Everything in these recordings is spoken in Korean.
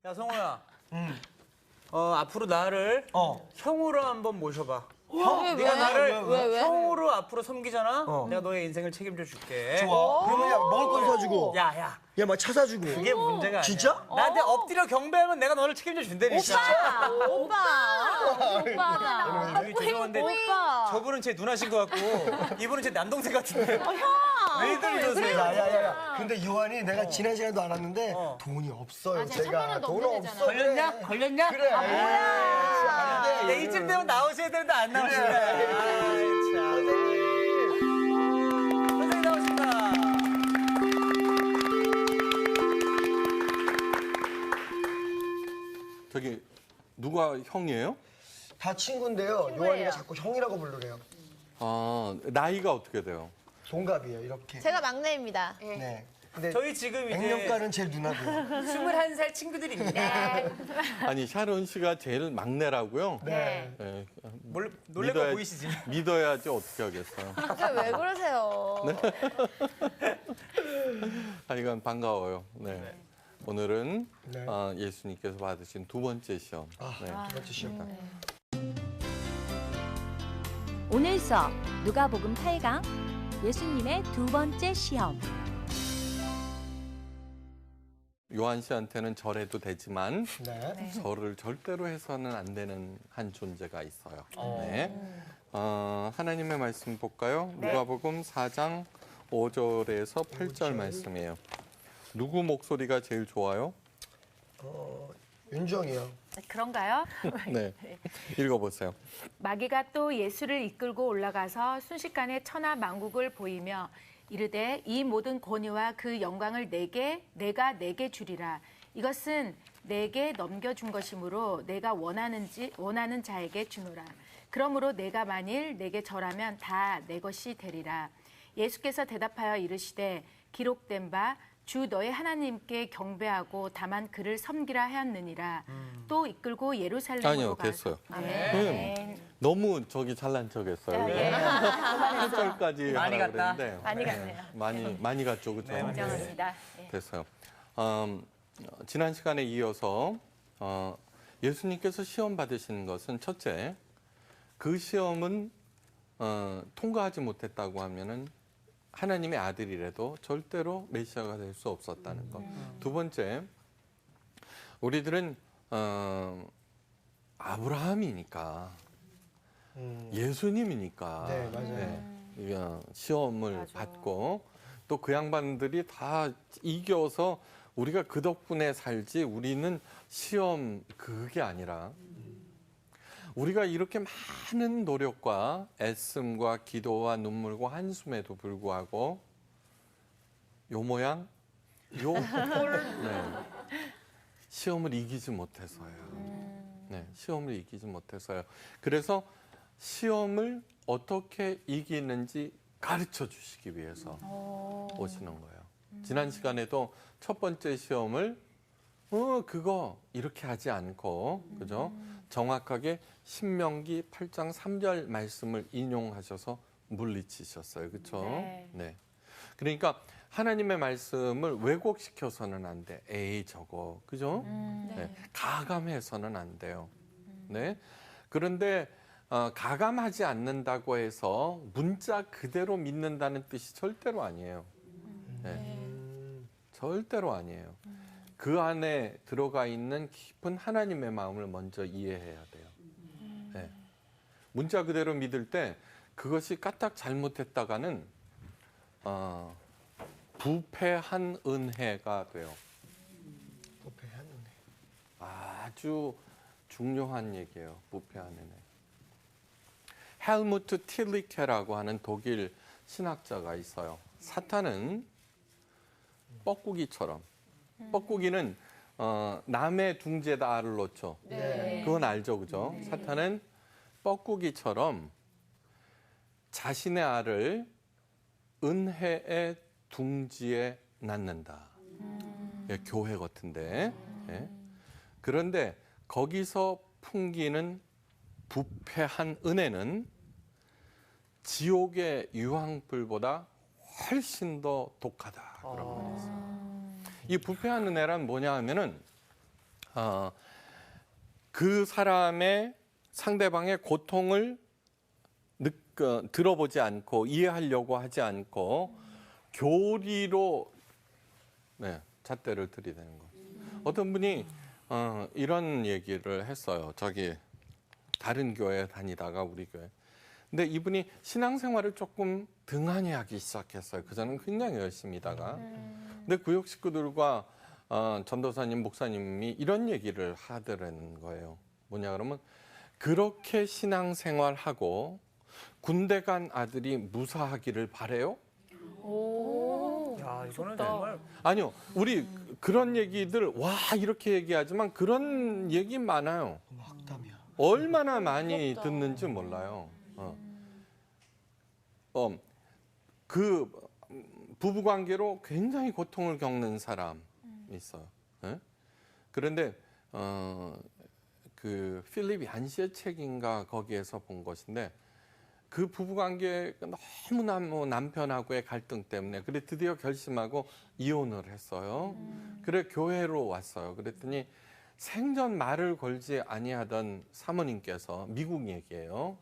야, 성호야. 앞으로 나를 형으로 한번 모셔봐. 네가 나를 왜? 형으로 앞으로 섬기잖아? 내가 너의 인생을 책임져 줄게. 좋아. 그러면 야, 먹을 건 사주고. 야. 야, 막 차 사주고. 그게 문제가 아니야. 진짜? 나한테 엎드려 경배하면 내가 너를 책임져 준다니까. 오빠. 저기 죄송한데 오빠. 저분은 제 누나신 것 같고 이분은 제 남동생 같은데. 왜들 이러세요? 야. 근데 요한이 내가 지난 시간에도 알았는데 돈이 없어요. 제가 돈 없어. 걸렸냐? 그래. 안 돼. 네, 이쯤 되면 나오셔야 되는데 안 나오시네. 아이, 참. 선생님 나오신다. 저기 누가 형이에요? 다 친구인데요. 요한이가 자꾸 형이라고 부르래요. 아, 나이가 어떻게 돼요? 동갑이에요, 이렇게. 제가 막내입니다. 네. 근데 저희 지금 이제 액면가는 제일 누나고요. 21살 친구들입니다. 아니 샤론 씨가 제일 막내라고요? 네. 네. 놀랄 거 보이시지? 믿어야지 어떻게 하겠어요. 왜 그러세요? 하여간 반가워요. 네. 오늘은 네. 예수님께서 받으신 두 번째 시험. 네. 두 번째 시험. 오늘 수업 누가복음 8강 예수님의 두 번째 시험. 요한 씨한테는 절해도 되지만 네. 절을 절대로 해서는 안 되는 한 존재가 있어요. 네. 하나님의 말씀 볼까요? 누가복음 4장 5절에서 8절 말씀이에요. 누구 목소리가 제일 좋아요? 윤정이요. 그런가요? 네. 읽어보세요. 마귀가 또 예수를 이끌고 올라가서 순식간에 천하 만국을 보이며 이르되 이 모든 권위와 그 영광을 내가 내게 주리라. 이것은 내게 넘겨준 것이므로 내가 원하는 자에게 주노라. 그러므로 내가 만일 내게 절하면 다 내 것이 되리라. 예수께서 대답하여 이르시되 기록된 바 주 너의 하나님께 경배하고 다만 그를 섬기라 하였느니라. 또 이끌고 예루살렘으로 아니요, 가서 됐어요. 네. 너무 저기 잘난 척했어요. 네. 8절까지 많이 하라고 갔다. 그랬는데 많이 갔네요. 많이 갔죠, 그렇죠? 인정합니다. 네. 됐어요. 지난 시간에 이어서 예수님께서 시험 받으시는 것은 첫째, 그 시험은 통과하지 못했다고 하면은 하나님의 아들이라도 절대로 메시아가 될 수 없었다는 것. 두 번째, 우리들은 아브라함이니까 예수님이니까 네, 맞아요. 시험을 받고 또 그 양반들이 다 이겨서 우리가 그 덕분에 살지 우리는 시험 그게 아니라 우리가 이렇게 많은 노력과 애씀과 기도와 눈물과 한숨에도 불구하고 요 모양 시험을 이기지 못해서요. 네, 시험을 이기지 못해서요. 그래서 시험을 어떻게 이기는지 가르쳐 주시기 위해서 오시는 거예요. 지난 시간에도 첫 번째 시험을 그거 이렇게 하지 않고 그죠? 정확하게 신명기 8장 3절 말씀을 인용하셔서 물리치셨어요. 그렇죠? 네. 그러니까 하나님의 말씀을 왜곡시켜서는 안 돼. 에이 저거. 그죠? 네. 가감해서는 안 돼요. 네. 그런데 가감하지 않는다고 해서 문자 그대로 믿는다는 뜻이 절대로 아니에요. 네. 절대로 아니에요. 그 안에 들어가 있는 깊은 하나님의 마음을 먼저 이해해야 돼요. 네. 문자 그대로 믿을 때 그것이 까딱 잘못했다가는 부패한 은혜가 돼요. 부패한 은혜. 아주 중요한 얘기예요. 부패한 은혜. 헬무트 틸리케라고 하는 독일 신학자가 있어요. 사탄은 뻐꾸기처럼 뻐꾸기는 남의 둥지에다 알을 놓죠. 그건 알죠, 그죠? 사탄은 뻐꾸기처럼 자신의 알을 은혜의 둥지에 낳는다. 예, 교회 같은데. 예. 그런데 거기서 풍기는 부패한 은혜는 지옥의 유황불보다 훨씬 더 독하다. 그런 말이 있어요. 이 부패한 은혜란 뭐냐 하면은 그 사람의 상대방의 고통을 들어보지 않고 이해하려고 하지 않고 교리로 잣대를 들이대는 거. 어떤 분이 이런 얘기를 했어요. 저기 다른 교회 다니다가 우리 교회. 근데 이분이 신앙생활을 조금 등한히 하기 시작했어요. 그전엔 굉장히 열심히 다가. 근데 구역 식구들과 전도사님, 목사님이 이런 얘기를 하더라는 거예요. 뭐냐 그러면 그렇게 신앙생활하고 군대 간 아들이 무사하기를 바래요? 야, 이거는 정말 아니요. 우리 그런 얘기들 와 이렇게 얘기하지만 그런 얘기 많아요. 학담이야. 얼마나 많이 듣는지 몰라요. 그 부부 관계로 굉장히 고통을 겪는 사람이 있어요. 예? 그런데 그 필립 얀시의 책인가 거기에서 본 것인데 그 부부 관계가 너무나 남편하고의 갈등 때문에 그래 드디어 결심하고 이혼을 했어요. 그래 교회로 왔어요. 그랬더니 생전 말을 걸지 아니하던 사모님께서 미국 얘기예요.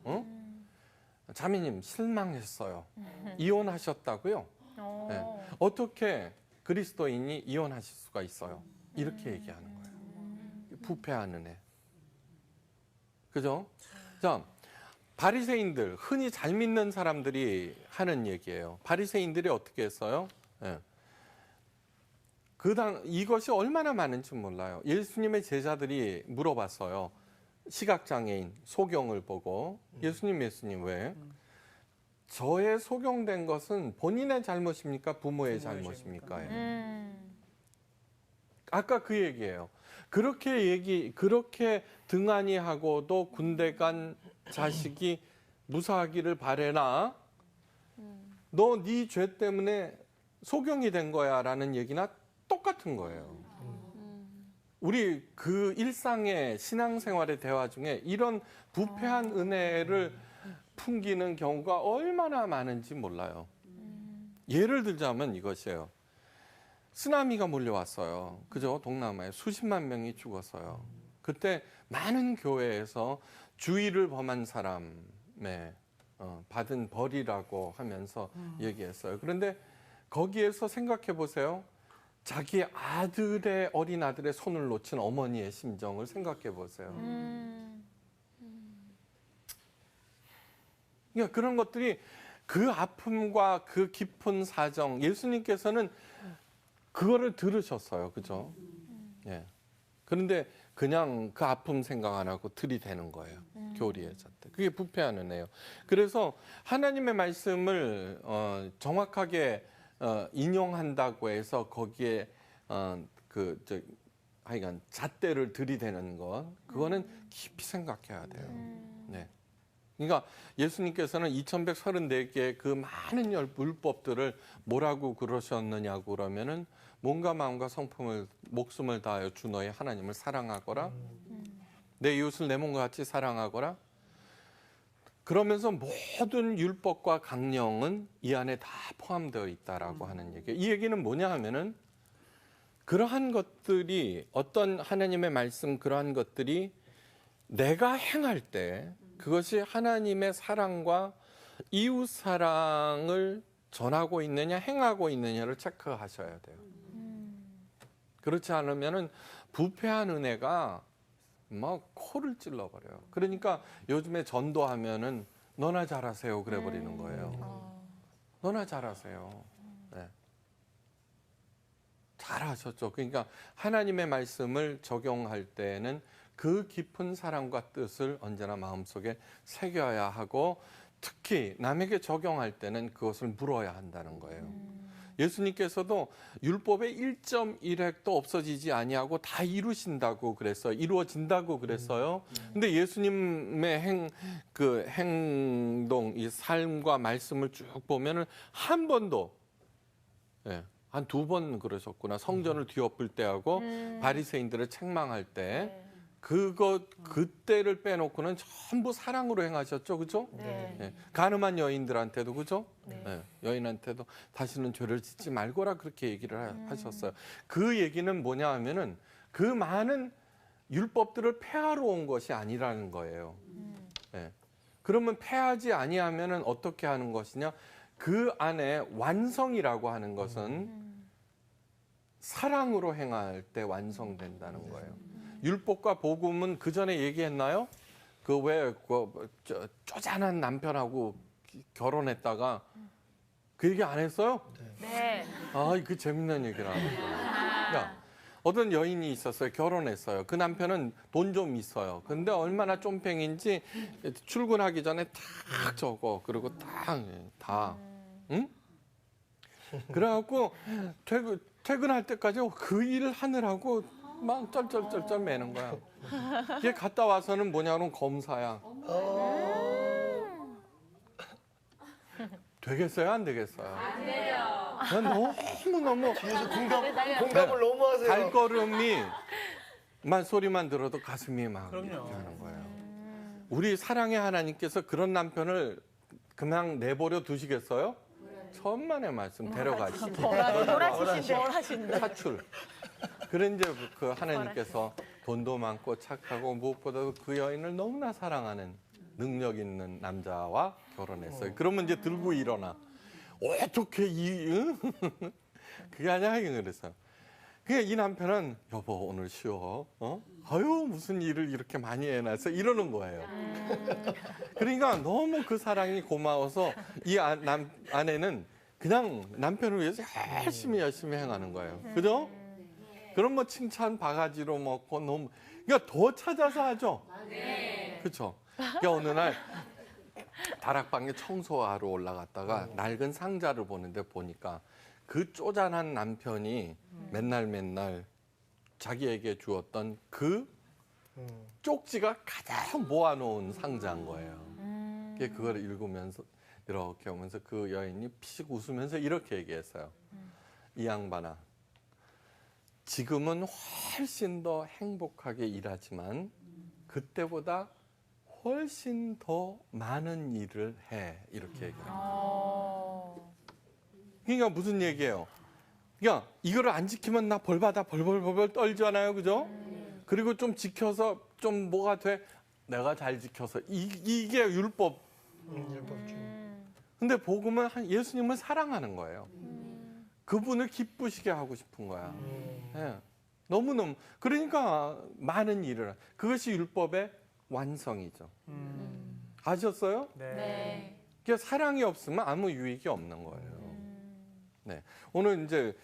자매님 실망했어요. 이혼하셨다고요? 네. 어떻게 그리스도인이 이혼하실 수가 있어요? 이렇게 얘기하는 거예요. 부패하는 애. 그죠? 자, 바리새인들 흔히 잘 믿는 사람들이 하는 얘기예요. 바리새인들이 어떻게 했어요? 네. 이것이 얼마나 많은지 몰라요. 예수님의 제자들이 물어봤어요. 시각장애인 소경을 보고 예수님 왜? 저의 소경된 것은 본인의 잘못입니까? 부모의 잘못입니까? 아까 그 얘기예요. 그렇게 등한히 하고도 군대 간 자식이 무사하기를 바래나 너 네 죄 때문에 소경이 된 거야라는 얘기나 똑같은 거예요. 우리 그 일상의 신앙생활의 대화 중에 이런 부패한 은혜를 풍기는 경우가 얼마나 많은지 몰라요. 예를 들자면 이것이에요. 쓰나미가 몰려왔어요. 그죠? 동남아에 수십만 명이 죽었어요. 그때 많은 교회에서 주의를 범한 사람의 받은 벌이라고 하면서 얘기했어요. 그런데 거기에서 생각해 보세요. 자기 아들의 어린 아들의 손을 놓친 어머니의 심정을 생각해 보세요. 그러니까 그런 것들이 그 아픔과 그 깊은 사정, 예수님께서는 그거를 들으셨어요, 그죠? 예. 그런데 그냥 그 아픔 생각 안 하고 들이대는 거예요. 교리에 잣대. 그게 부패하는 애예요. 그래서 하나님의 말씀을 정확하게 인용한다고 해서 거기에 하여간 잣대를 들이대는 것 그거는 깊이 생각해야 돼요. 네. 그러니까 예수님께서는 2134개의 그 많은 율법들을 뭐라고 그러셨느냐고 그러면은 몸과 마음과 성품을 목숨을 다하여 주 너의 하나님을 사랑하거라. 내 이웃을 내 몸과 같이 사랑하거라. 그러면서 모든 율법과 강령은 이 안에 다 포함되어 있다라고 하는 얘기예요. 이 얘기는 뭐냐 하면은 그러한 것들이 어떤 하나님의 말씀 그러한 것들이 내가 행할 때 그것이 하나님의 사랑과 이웃 사랑을 전하고 있느냐 행하고 있느냐를 체크하셔야 돼요. 그렇지 않으면은 부패한 은혜가 막 코를 찔러버려요. 그러니까 요즘에 전도하면은 너나 잘하세요 그래 버리는 거예요. 너나 잘하세요. 네. 잘하셨죠. 그러니까 하나님의 말씀을 적용할 때는 그 깊은 사랑과 뜻을 언제나 마음속에 새겨야 하고 특히 남에게 적용할 때는 그것을 물어야 한다는 거예요. 예수님께서도 율법의 1.1획도 없어지지 아니하고 다 이루신다고 그랬어요. 이루어진다고 그랬어요. 근데 예수님의 행동, 이 삶과 말씀을 쭉 보면은 한 번도 한 2번 그러셨구나. 성전을 뒤엎을 때하고 바리새인들을 책망할 때 그때를 빼놓고는 전부 사랑으로 행하셨죠, 그죠? 네. 네. 가늠한 여인들한테도 그죠? 네. 여인한테도 다시는 죄를 짓지 말거라 그렇게 얘기를 하셨어요. 그 얘기는 뭐냐 하면은 그 많은 율법들을 폐하러 온 것이 아니라는 거예요. 네. 그러면 폐하지 아니하면은 어떻게 하는 것이냐? 그 안에 완성이라고 하는 것은 사랑으로 행할 때 완성된다는 거예요. 율법과 복음은 그 전에 얘기했나요? 그 왜 쪼잔한 남편하고 결혼했다가 그 얘기 안 했어요? 네. 아, 그 재밌는 얘기를 하는 거예요. 야, 어떤 여인이 있었어요. 결혼했어요. 그 남편은 돈 좀 있어요. 근데 얼마나 쫌팽인지 출근하기 전에 탁 적어. 그리고 다. 응? 그래갖고 퇴근할 때까지 그 일을 하느라고 막 쩔쩔쩔쩔 매는 거야. 이게 갔다 와서는 뭐냐면 검사야. 되겠어요? 안 되겠어요? 안 돼요. 너무 뒤에서 공감을 너무 하세요. 발걸음이만 소리만 들어도 가슴이 막 그럼요. 이렇게 하는 거예요. 우리 사랑의 하나님께서 그런 남편을 그냥 내버려 두시겠어요? 천만의 말씀 데려가시고 사출. 그런 이제 그 하나님께서 돈도 많고 착하고 무엇보다도 그 여인을 너무나 사랑하는 능력 있는 남자와 결혼했어요. 그러면 이제 들고 일어나. 어떻게 그게 아니야 그래서. 그게 이 남편은 여보 오늘 쉬어. 아유 무슨 일을 이렇게 많이 해놔서 이러는 거예요. 그러니까 너무 그 사랑이 고마워서 이 아내는 그냥 남편을 위해서 열심히 행하는 거예요. 그죠? 그럼 뭐 칭찬 바가지로 먹고 너무 그러니까 더 찾아서 하죠. 그렇죠. 그러니까 어느 날 다락방에 청소하러 올라갔다가 낡은 상자를 보니까 그 쪼잔한 남편이 맨날 자기에게 주었던 그 쪽지가 가장 모아놓은 상자인 거예요. 그걸 읽으면서 이렇게 오면서 그 여인이 피식 웃으면서 이렇게 얘기했어요. 이 양반아, 지금은 훨씬 더 행복하게 일하지만 그때보다 훨씬 더 많은 일을 해. 이렇게 얘기해요. 그러니까 무슨 얘기예요? 그러니까 이거를 안 지키면 나 벌받아 벌벌 떨잖아요. 그죠? 그리고 좀 지켜서 좀 뭐가 돼? 내가 잘 지켜서. 이게 율법. 율법주의. 근데 복음은 예수님을 사랑하는 거예요. 그분을 기쁘시게 하고 싶은 거야. 예. 너무너무. 그러니까 많은 일을. 그것이 율법의 완성이죠. 아셨어요? 네. 그러니까 사랑이 없으면 아무 유익이 없는 거예요. 네. 오늘 이제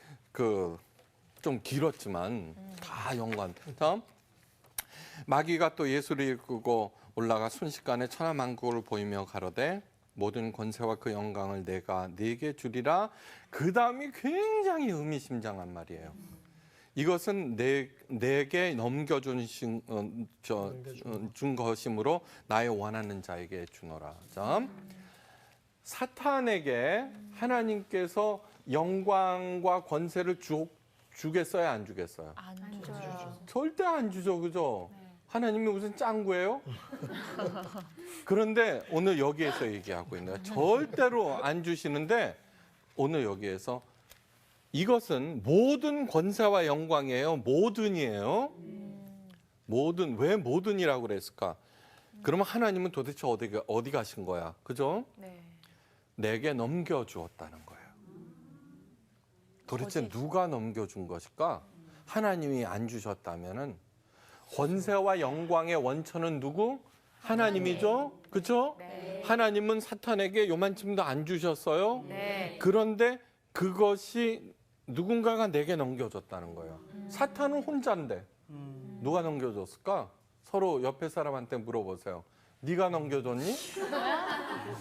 좀 길었지만 다 연관. 다음. 마귀가 또 예수를 이끌고 올라가 순식간에 천하만국을 보이며 가로되 모든 권세와 그 영광을 내가 네게 주리라. 그 다음이 굉장히 의미심장한 말이에요. 이것은 내게 넘겨준 준 것이므로 나의 원하는 자에게 주노라. 자, 사탄에게 하나님께서 영광과 권세를 주겠어요, 안 주겠어요? 안 줘요. 절대 안 주죠, 그죠? 하나님이 무슨 짱구예요? 그런데 오늘 여기에서 얘기하고 있는 거예요. 절대로 안 주시는데 오늘 여기에서 이것은 모든 권세와 영광이에요. 모든이에요. 모든. 왜 모든이라고 그랬을까? 그러면 하나님은 도대체 어디 가신 거야? 그죠? 네. 내게 넘겨주었다는 거예요. 도대체 누가 넘겨준 것일까? 하나님이 안 주셨다면은 권세와 영광의 원천은 누구? 하나님이죠. 그렇죠? 네. 하나님은 사탄에게 요만큼도 안 주셨어요. 네. 그런데 그것이 누군가가 내게 넘겨줬다는 거예요. 사탄은 혼자인데 누가 넘겨줬을까? 서로 옆에 사람한테 물어보세요. 네가 넘겨줬니?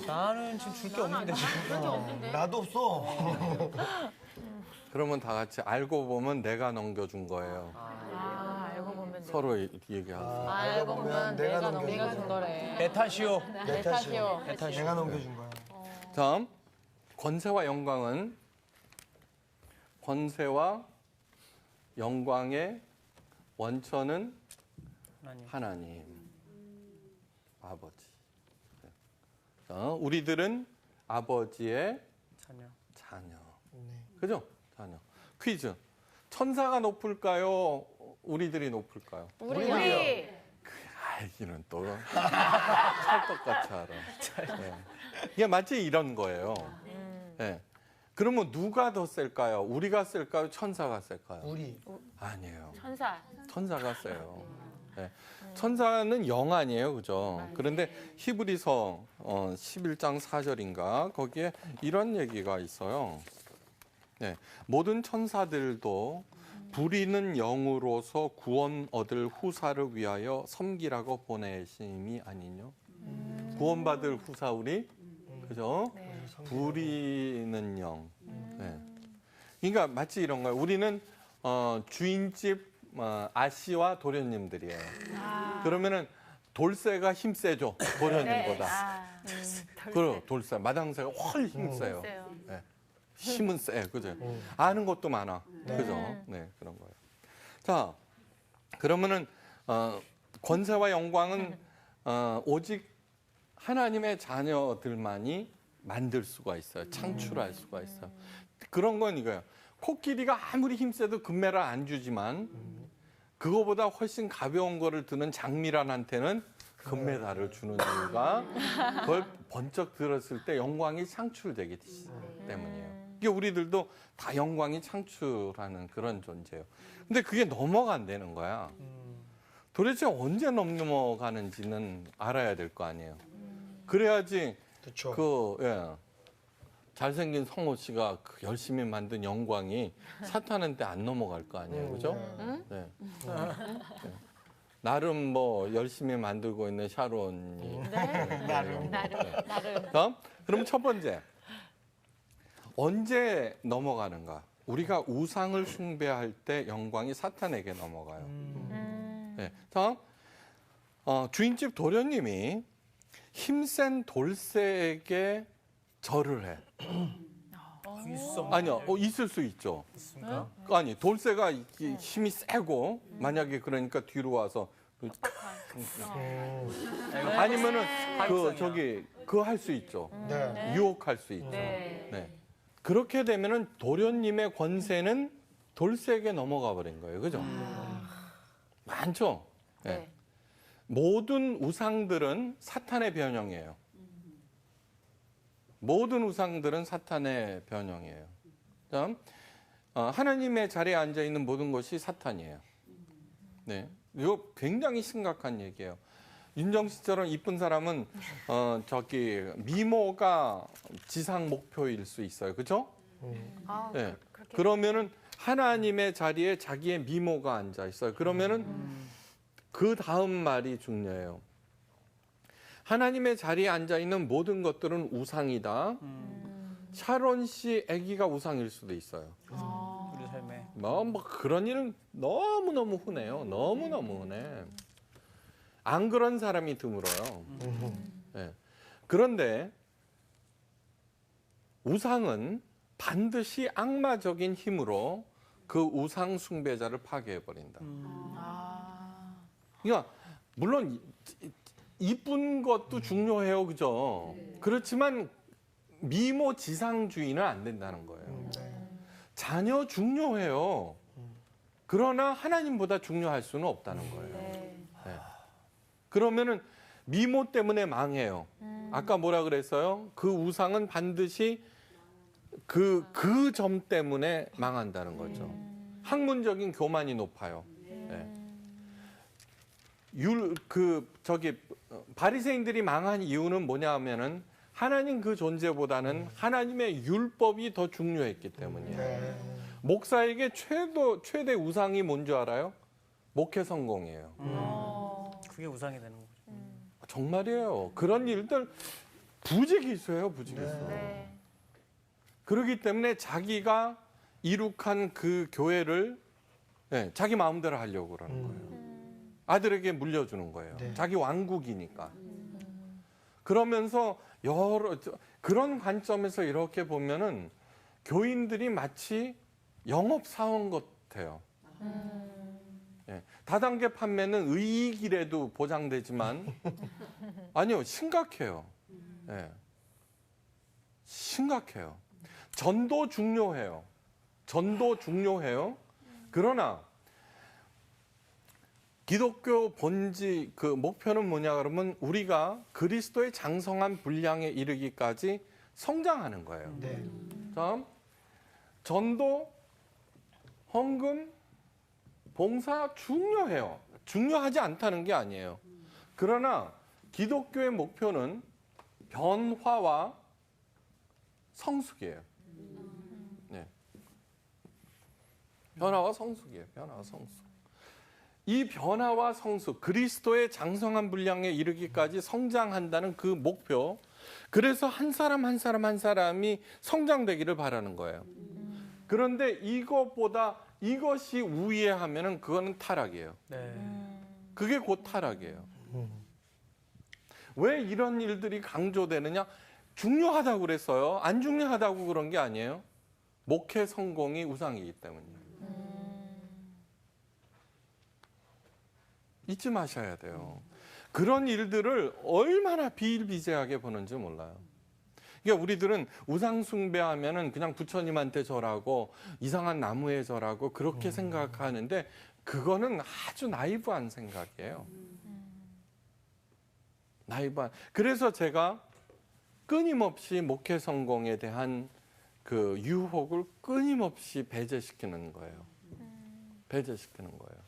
나는 지금 줄 게 없는데 지금. 나도 없어. 그러면 다 같이 알고 보면 내가 넘겨준 거예요. 알고 보면 서로 얘기하세요. 알고 보면 내가 넘겨준 거래. 내 탓이오. 내 탓이요. 내 탓이오. 내가 넘겨준 거야. 다음, 권세와 영광의 원천은 하나님, 아버지. 우리들은 아버지의 자녀. 그죠? 자녀. 퀴즈. 천사가 높을까요? 우리들이 높을까요? 우리 알기는 또 찰떡같이 알아. 네. 이게 마치 이런 거예요. 네. 그러면 누가 더 셀까요? 우리가 셀까요? 천사가 셀까요? 우리. 아니에요. 천사. 천사가 세요. 네. 천사는 영 아니에요, 그죠? 그런데 히브리서 11장 4절인가 거기에 이런 얘기가 있어요. 네. 모든 천사들도 부리는 영으로서 구원 얻을 후사를 위하여 섬기라고 보내심이 아니뇨. 구원받을 후사 우리, 그죠? 부리는 영. 네. 그러니까 마치 이런 거예요. 우리는 주인집 아씨와 도련님들이에요. 그러면은 돌쇠가 힘세죠, 도련님보다. 그럼 돌쇠, 마당새가 훨 힘세요. 네. 힘은 세, 그죠? 아는 것도 많아, 그죠? 네, 그런 거예요. 자, 그러면은 권세와 영광은 오직 하나님의 자녀들만이 만들 수가 있어요. 창출할 수가 있어요. 그런 건 이거예요. 코끼리가 아무리 힘세도 금메달 안 주지만 그거보다 훨씬 가벼운 거를 드는 장미란한테는 금메달을 주는 이유가 그걸 번쩍 들었을 때 영광이 창출되기 때문이에요. 이게 우리들도 다 영광이 창출하는 그런 존재예요. 근데 그게 넘어간다는 거야. 도대체 언제 넘어가는지는 알아야 될 거 아니에요. 그래야지 그렇죠. 잘생긴 성호 씨가 그 열심히 만든 영광이 사탄한테 안 넘어갈 거 아니에요, 그죠? 네. 네. 나름 뭐 열심히 만들고 있는 샤론이. 나름. 다음, 그럼 첫 번째, 언제 넘어가는가? 우리가 우상을 숭배할 때 영광이 사탄에게 넘어가요. 네. 다음, 주인집 도련님이 힘센 돌쇠에게 절을 해. 아니요, 있을 수 있죠. 있습니까? 아니, 돌쇠가 힘이 세고 만약에 그러니까 뒤로 와서 아니면은 그거 할 수 있죠. 네. 유혹할 수 있죠. 네. 그렇게 되면은 도련님의 권세는 돌쇠에게 넘어가 버린 거예요. 그죠? 많죠? 네. 모든 우상들은 사탄의 변형이에요. 모든 우상들은 사탄의 변형이에요. 다음, 하나님의 자리에 앉아 있는 모든 것이 사탄이에요. 네, 이거 굉장히 심각한 얘기예요. 윤정 씨처럼 이쁜 사람은 미모가 지상 목표일 수 있어요, 그렇죠? 네. 그러면은 하나님의 자리에 자기의 미모가 앉아 있어요. 그러면은 그 다음 말이 중요해요. 하나님의 자리에 앉아 있는 모든 것들은 우상이다. 샤론 씨 아기가 우상일 수도 있어요. 우리 삶에. 뭐 그런 일은 너무너무 흔해요. 너무너무 흔해. 안 그런 사람이 드물어요. 네. 그런데 우상은 반드시 악마적인 힘으로 그 우상 숭배자를 파괴해버린다. 그러니까 물론 이쁜 것도 중요해요, 그죠? 그렇지만 미모 지상주의는 안 된다는 거예요. 자녀 중요해요. 그러나 하나님보다 중요할 수는 없다는 거예요. 네. 그러면은 미모 때문에 망해요. 아까 뭐라 그랬어요? 그 우상은 반드시 그 점 때문에 망한다는 거죠. 학문적인 교만이 높아요. 네. 바리새인들이 망한 이유는 뭐냐면은 하나님 그 존재보다는 하나님의 율법이 더 중요했기 때문이에요. 목사에게 최대 우상이 뭔 줄 알아요? 목회 성공이에요. 그게 우상이 되는 거죠. 정말이에요. 그런 일들 부지기 있어요, 부지기 있어요. 그렇기 때문에 자기가 이룩한 그 교회를 자기 마음대로 하려고 그러는 거예요. 아들에게 물려주는 거예요. 자기 왕국이니까. 그러면서 그런 관점에서 이렇게 보면은 교인들이 마치 영업사원 같아요. 다단계 판매는 의익이라도 보장되지만 아니요, 심각해요. 심각해요. 전도 중요해요. 그러나 기독교 본질 그 목표는 뭐냐 그러면 우리가 그리스도의 장성한 분량에 이르기까지 성장하는 거예요. 네. 다음 전도, 헌금, 봉사 중요해요. 중요하지 않다는 게 아니에요. 그러나 기독교의 목표는 변화와 성숙이에요. 네. 변화와 성숙이에요. 변화와 성숙. 이 변화와 성숙, 그리스도의 장성한 분량에 이르기까지 성장한다는 그 목표. 그래서 한 사람 한 사람 한 사람이 성장되기를 바라는 거예요. 그런데 이것보다 이것이 우위하면은 그거는 타락이에요. 네. 그게 곧 타락이에요. 왜 이런 일들이 강조되느냐? 중요하다고 그랬어요. 안 중요하다고 그런 게 아니에요. 목회 성공이 우상이기 때문이에요. 잊지 마셔야 돼요. 그런 일들을 얼마나 비일비재하게 보는지 몰라요. 그러니까 우리들은 우상 숭배하면은 그냥 부처님한테 절하고 이상한 나무에 절하고 그렇게 생각하는데 그거는 아주 나이브한 생각이에요. 나이브한. 그래서 제가 끊임없이 목회 성공에 대한 그 유혹을 끊임없이 배제시키는 거예요. 배제시키는 거예요.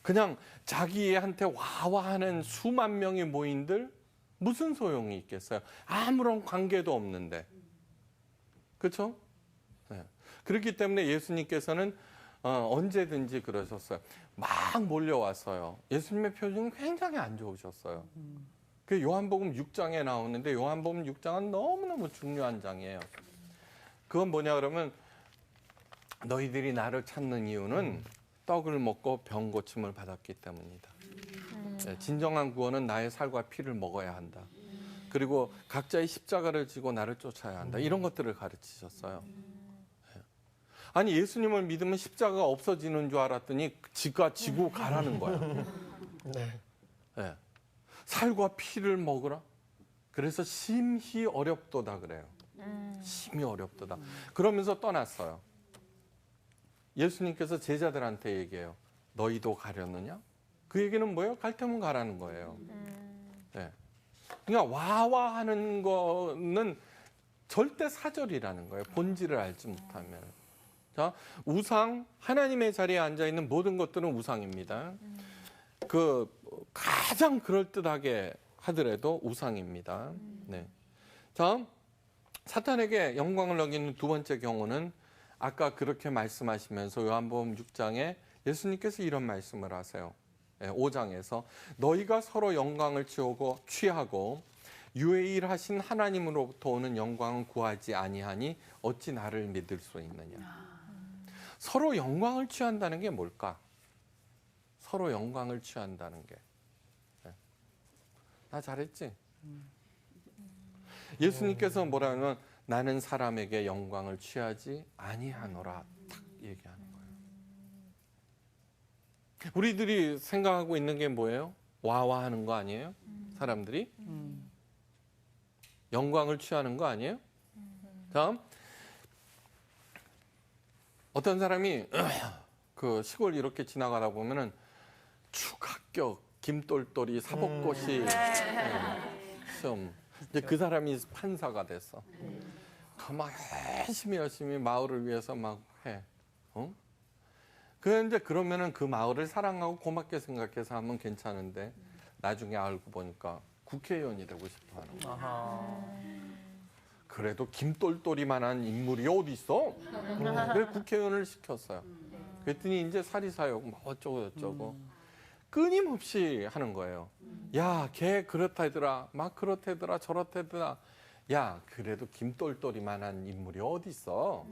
그냥 자기한테 와와하는 수만 명의 모인들 무슨 소용이 있겠어요? 아무런 관계도 없는데. 그렇죠? 네. 그렇기 때문에 예수님께서는 언제든지 그러셨어요. 막 몰려왔어요. 예수님의 표정이 굉장히 안 좋으셨어요. 그 요한복음 6장에 나오는데 요한복음 6장은 너무너무 중요한 장이에요. 그건 뭐냐 그러면 너희들이 나를 찾는 이유는 떡을 먹고 병 고침을 받았기 때문이다. 네, 진정한 구원은 나의 살과 피를 먹어야 한다. 그리고 각자의 십자가를 지고 나를 쫓아야 한다. 이런 것들을 가르치셨어요. 네. 아니 예수님을 믿으면 십자가가 없어지는 줄 알았더니 지가 지고 가라는 거야. 네. 네. 살과 피를 먹으라. 그래서 심히 어렵도다 그래요. 심히 어렵도다. 그러면서 떠났어요. 예수님께서 제자들한테 얘기해요. 너희도 가려느냐? 그 얘기는 뭐예요? 갈 테면 가라는 거예요. 네. 그러니까 와와 하는 거는 절대 사절이라는 거예요. 본질을 알지 못하면. 자, 우상, 하나님의 자리에 앉아 있는 모든 것들은 우상입니다. 그 가장 그럴듯하게 하더라도 우상입니다. 네. 자, 사탄에게 영광을 얻기는 두 번째 경우는 아까 그렇게 말씀하시면서 요한복음 6장에 예수님께서 이런 말씀을 하세요. 5장에서 너희가 서로 영광을 취하고 유일하신 하나님으로부터 오는 영광은 구하지 아니하니 어찌 나를 믿을 수 있느냐. 서로 영광을 취한다는 게 뭘까? 서로 영광을 취한다는 게. 나 잘했지? 예수님께서 뭐라면 나는 사람에게 영광을 취하지 아니하노라 딱 얘기하는 거예요. 우리들이 생각하고 있는 게 뭐예요? 와와 하는 거 아니에요? 사람들이? 영광을 취하는 거 아니에요? 다음 어떤 사람이 그 시골 이렇게 지나가다 보면은 축합격 김똘똘이 사법고시 시험 이제 그 사람이 판사가 됐어. 막 열심히 마을을 위해서 막 해. 그런데 그러면은 그 마을을 사랑하고 고맙게 생각해서 하면 괜찮은데 나중에 알고 보니까 국회의원이 되고 싶어 하는 거야. 아하. 그래도 김똘똘이만한 인물이 어디 있어? 그래서 국회의원을 시켰어요. 그랬더니 이제 사리사욕 뭐 어쩌고 저쩌고 끊임없이 하는 거예요. 야, 걔 그렇다더라, 막 그렇다더라, 저렇다더라. 야, 그래도 김똘똘이만한 인물이 어디 있어?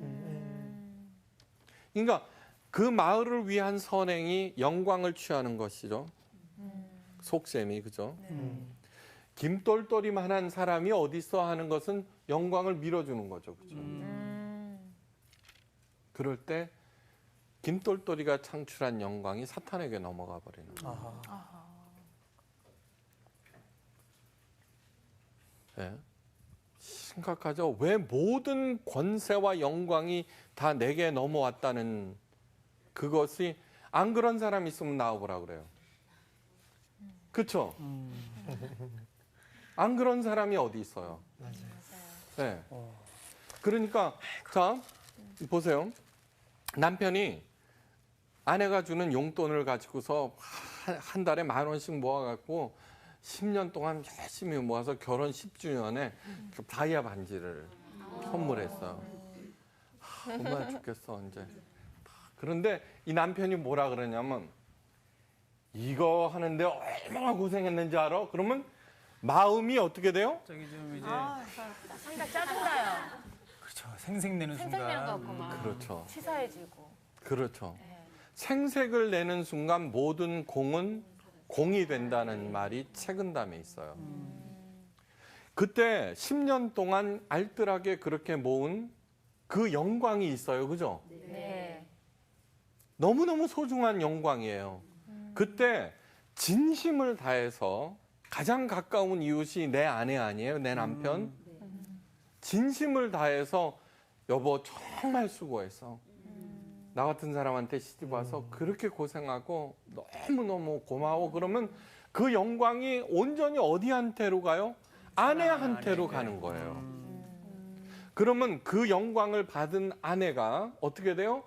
그러니까 그 마을을 위한 선행이 영광을 취하는 것이죠. 속셈이 그죠? 김똘똘이만한 사람이 어디 있어 하는 것은 영광을 밀어주는 거죠, 그죠? 그럴 때 김똘똘이가 창출한 영광이 사탄에게 넘어가 버리는 거예요. 네. 심각하죠. 왜 모든 권세와 영광이 다 내게 넘어왔다는 그것이 안 그런 사람 있으면 나와보라 그래요. 그렇죠? 안 그런 사람이 어디 있어요? 네. 그러니까 자 보세요. 남편이 아내가 주는 용돈을 가지고서 한 달에 10,000원씩 모아갖고 10년 동안 열심히 모아서 결혼 10주년에 다이아 반지를 선물했어요. 얼마나 좋겠어 이제. 그런데 이 남편이 뭐라 그러냐면 이거 하는데 얼마나 고생했는지 알아? 그러면 마음이 어떻게 돼요? 저기 좀 이제 상당히 짜증나요. 그렇죠. 생색내는 생색내는 것 순간. 같고 막 그렇죠. 치사해지고. 그렇죠. 생색을 내는 순간 모든 공은 공이 된다는 말이 책은담에 있어요. 그때 10년 동안 알뜰하게 그렇게 모은 그 영광이 있어요. 그죠? 네. 너무너무 소중한 영광이에요. 그때 진심을 다해서 가장 가까운 이웃이 내 아내 아니에요? 내 남편? 진심을 다해서 여보 정말 수고했어. 나 같은 사람한테 시집 와서 그렇게 고생하고 너무너무 고마워. 그러면 그 영광이 온전히 어디한테로 가요? 아내한테로 가는 거예요. 그러면 그 영광을 받은 아내가 어떻게 돼요?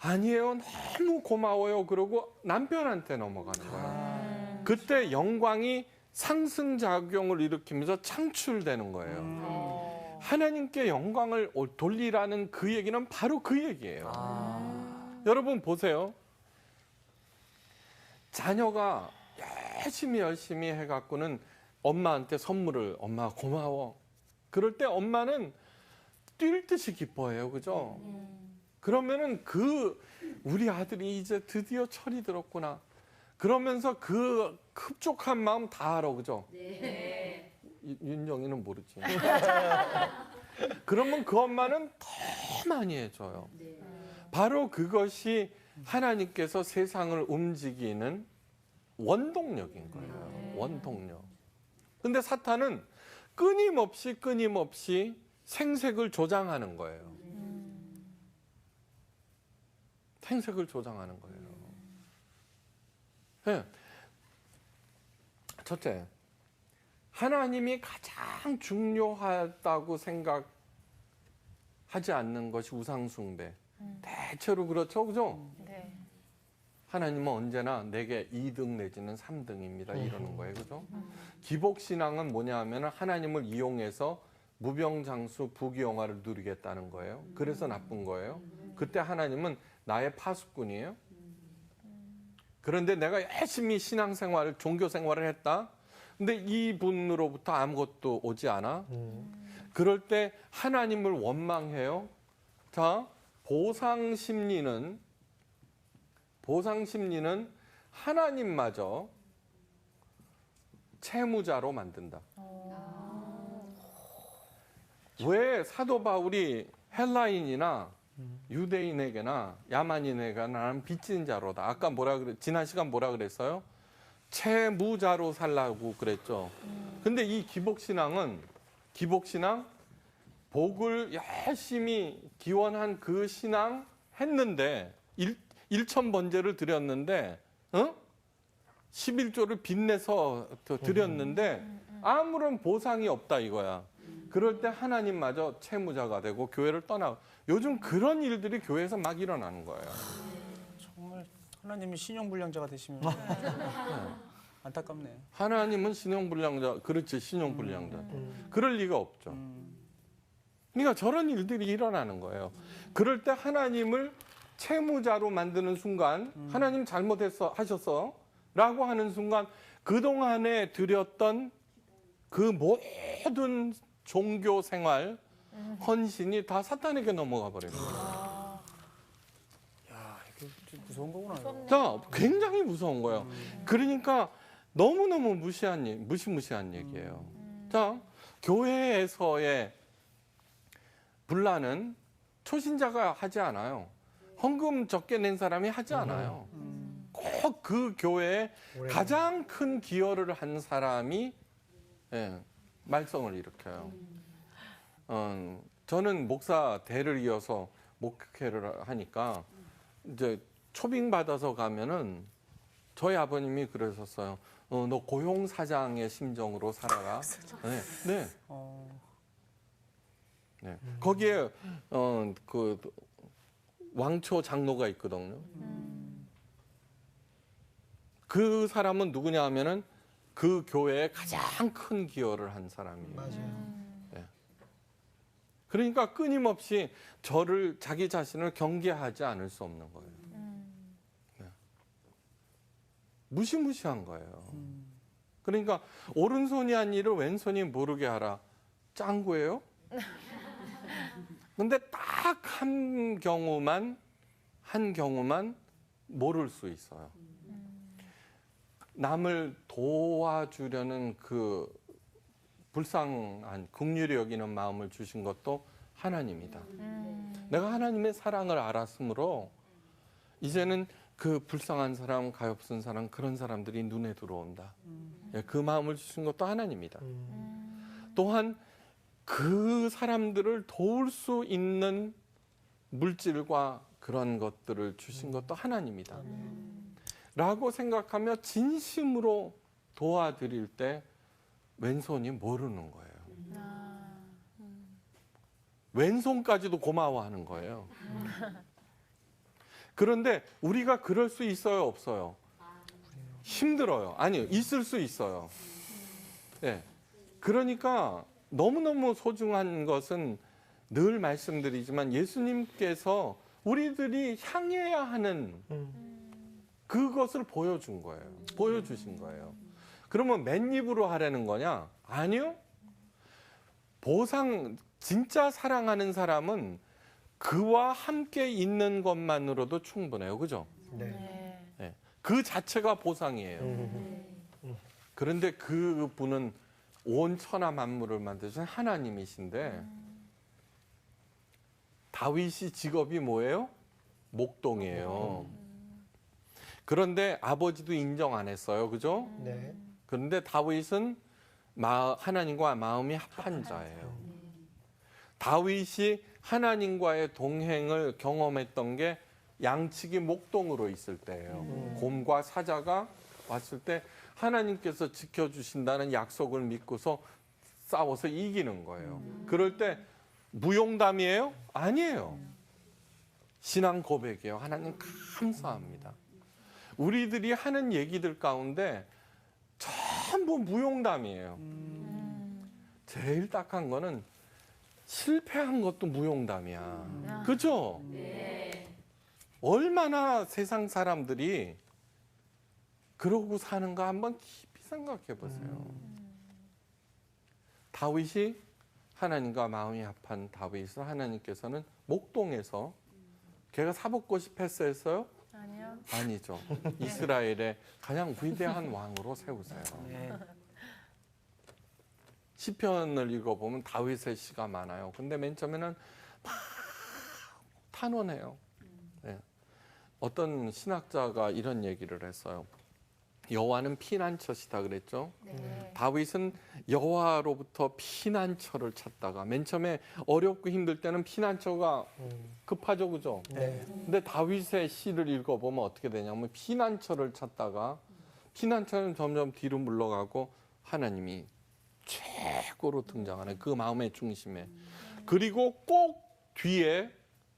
아니에요. 너무 고마워요. 그러고 남편한테 넘어가는 거예요. 그때 영광이 상승작용을 일으키면서 창출되는 거예요. 하나님께 영광을 돌리라는 그 얘기는 바로 그 얘기예요. 여러분 보세요. 자녀가 열심히 해갖고는 엄마한테 선물을 엄마 고마워. 그럴 때 엄마는 뛸 듯이 기뻐해요. 그죠? 그러면은 우리 아들이 이제 드디어 철이 들었구나. 그러면서 그 흡족한 마음 다 알아. 그죠? 네. 윤정이는 모르지. 그러면 그 엄마는 더 많이 해줘요. 바로 그것이 하나님께서 세상을 움직이는 원동력인 거예요. 원동력. 근데 사탄은 끊임없이 생색을 조장하는 거예요. 생색을 조장하는 거예요. 네. 첫째, 하나님이 가장 중요하다고 생각하지 않는 것이 우상숭배. 대체로 그렇죠, 그죠? 네. 하나님은 언제나 내게 2등 내지는 3등입니다. 이러는 거예요, 그죠? 기복신앙은 뭐냐 하면 하나님을 이용해서 무병장수 부귀영화를 누리겠다는 거예요. 그래서 나쁜 거예요. 그때 하나님은 나의 파수꾼이에요. 그런데 내가 열심히 신앙생활을, 종교생활을 했다. 근데 이분으로부터 아무것도 오지 않아. 그럴 때 하나님을 원망해요. 자, 보상심리는 하나님마저 채무자로 만든다. 왜 사도 바울이 헬라인이나 유대인에게나 야만인에게나 나는 빚진 자로다. 아까 지난 시간 뭐라 그랬어요? 채무자로 살라고 그랬죠. 근데 이 기복신앙 복을 열심히 기원한 그 신앙 했는데 1,000번제를 드렸는데 11조를 빚내서 드렸는데 아무런 보상이 없다 이거야. 그럴 때 하나님마저 채무자가 되고 교회를 떠나. 요즘 그런 일들이 교회에서 막 일어나는 거예요. 정말 하나님이 신용불량자가 되시면 안타깝네요. 하나님은 신용불량자, 그렇지, 신용불량자. 그럴 리가 없죠. 그러니까 저런 일들이 일어나는 거예요. 그럴 때 하나님을 채무자로 만드는 순간, 하나님 잘못하셨어 라고 하는 순간, 그동안에 드렸던 그 모든 종교 생활, 헌신이 다 사탄에게 넘어가 버리는 거예요. 야, 이게 좀 무서운 거구나. 자, 굉장히 무서운 거예요. 그러니까 너무너무 무시무시한 얘기예요. 자, 교회에서의 분란은 초신자가 하지 않아요. 헌금 적게 낸 사람이 하지 않아요. 꼭 그 교회에 가장 큰 기여를 한 사람이 말썽을 일으켜요. 저는 목사 대를 이어서 목회를 하니까 이제 초빙 받아서 가면은 저희 아버님이 그러셨어요. 너 고용 사장의 심정으로 살아라. 네. 네. 네. 거기에 그 왕초 장로가 있거든요. 그 사람은 누구냐 하면은 그 교회에 가장 큰 기여를 한 사람이에요. 맞아요. 그러니까 끊임없이 자기 자신을 경계하지 않을 수 없는 거예요. 네. 무시무시한 거예요. 그러니까 오른손이 한 일을 왼손이 모르게 하라. 짱구예요? 근데 딱 한 경우만 모를 수 있어요. 남을 도와주려는 그 불쌍한 긍휼히 여기는 마음을 주신 것도 하나님이다. 내가 하나님의 사랑을 알았으므로 이제는 그 불쌍한 사람, 가엾은 사람, 그런 사람들이 눈에 들어온다. 그 마음을 주신 것도 하나님이다. 또한 그 사람들을 도울 수 있는 물질과 그런 것들을 주신 것도 하나님이다. 라고 생각하며 진심으로 도와드릴 때 왼손이 모르는 거예요. 왼손까지도 고마워하는 거예요. 그런데 우리가 그럴 수 있어요, 없어요? 힘들어요. 아니요, 있을 수 있어요. 네. 그러니까 너무너무 소중한 것은 늘 말씀드리지만 예수님께서 우리들이 향해야 하는 그것을 보여준 거예요. 보여주신 거예요. 그러면 맨입으로 하라는 거냐? 아니요. 진짜 사랑하는 사람은 그와 함께 있는 것만으로도 충분해요. 그죠? 네. 네. 그 자체가 보상이에요. 그런데 그 분은 온 천하 만물을 만드신 하나님이신데 다윗이 직업이 뭐예요? 목동이에요. 그런데 아버지도 인정 안 했어요. 그죠? 네. 그런데 다윗은 하나님과 마음이 합한 자예요. 다윗이 하나님과의 동행을 경험했던 게 양치기 목동으로 있을 때예요. 곰과 사자가 왔을 때 하나님께서 지켜주신다는 약속을 믿고서 싸워서 이기는 거예요. 그럴 때 무용담이에요? 아니에요. 신앙 고백이에요. 하나님 감사합니다. 우리들이 하는 얘기들 가운데 전부 무용담이에요. 제일 딱한 거는 실패한 것도 무용담이야. 그죠? 얼마나 세상 사람들이 그러고 사는가 한번 깊이 생각해 보세요. 다윗이 하나님과 마음이 합한 다윗을 하나님께서는 목동에서 걔가 사법고시 패스했어요? 아니요. 아니죠. 이스라엘의 가장 위대한 왕으로 세우세요. 시편을 읽어보면 다윗의 시가 많아요. 근데 맨 처음에는 막 탄원해요. 네. 어떤 신학자가 이런 얘기를 했어요. 여호와는 피난처시다 그랬죠. 네. 다윗은 여호와로부터 피난처를 찾다가 맨 처음에 어렵고 힘들 때는 피난처가 급하죠, 그죠? 네. 근데 다윗의 시를 읽어보면 어떻게 되냐면 피난처를 찾다가 피난처는 점점 뒤로 물러가고 하나님이 최고로 등장하는 그 마음의 중심에 그리고 꼭 뒤에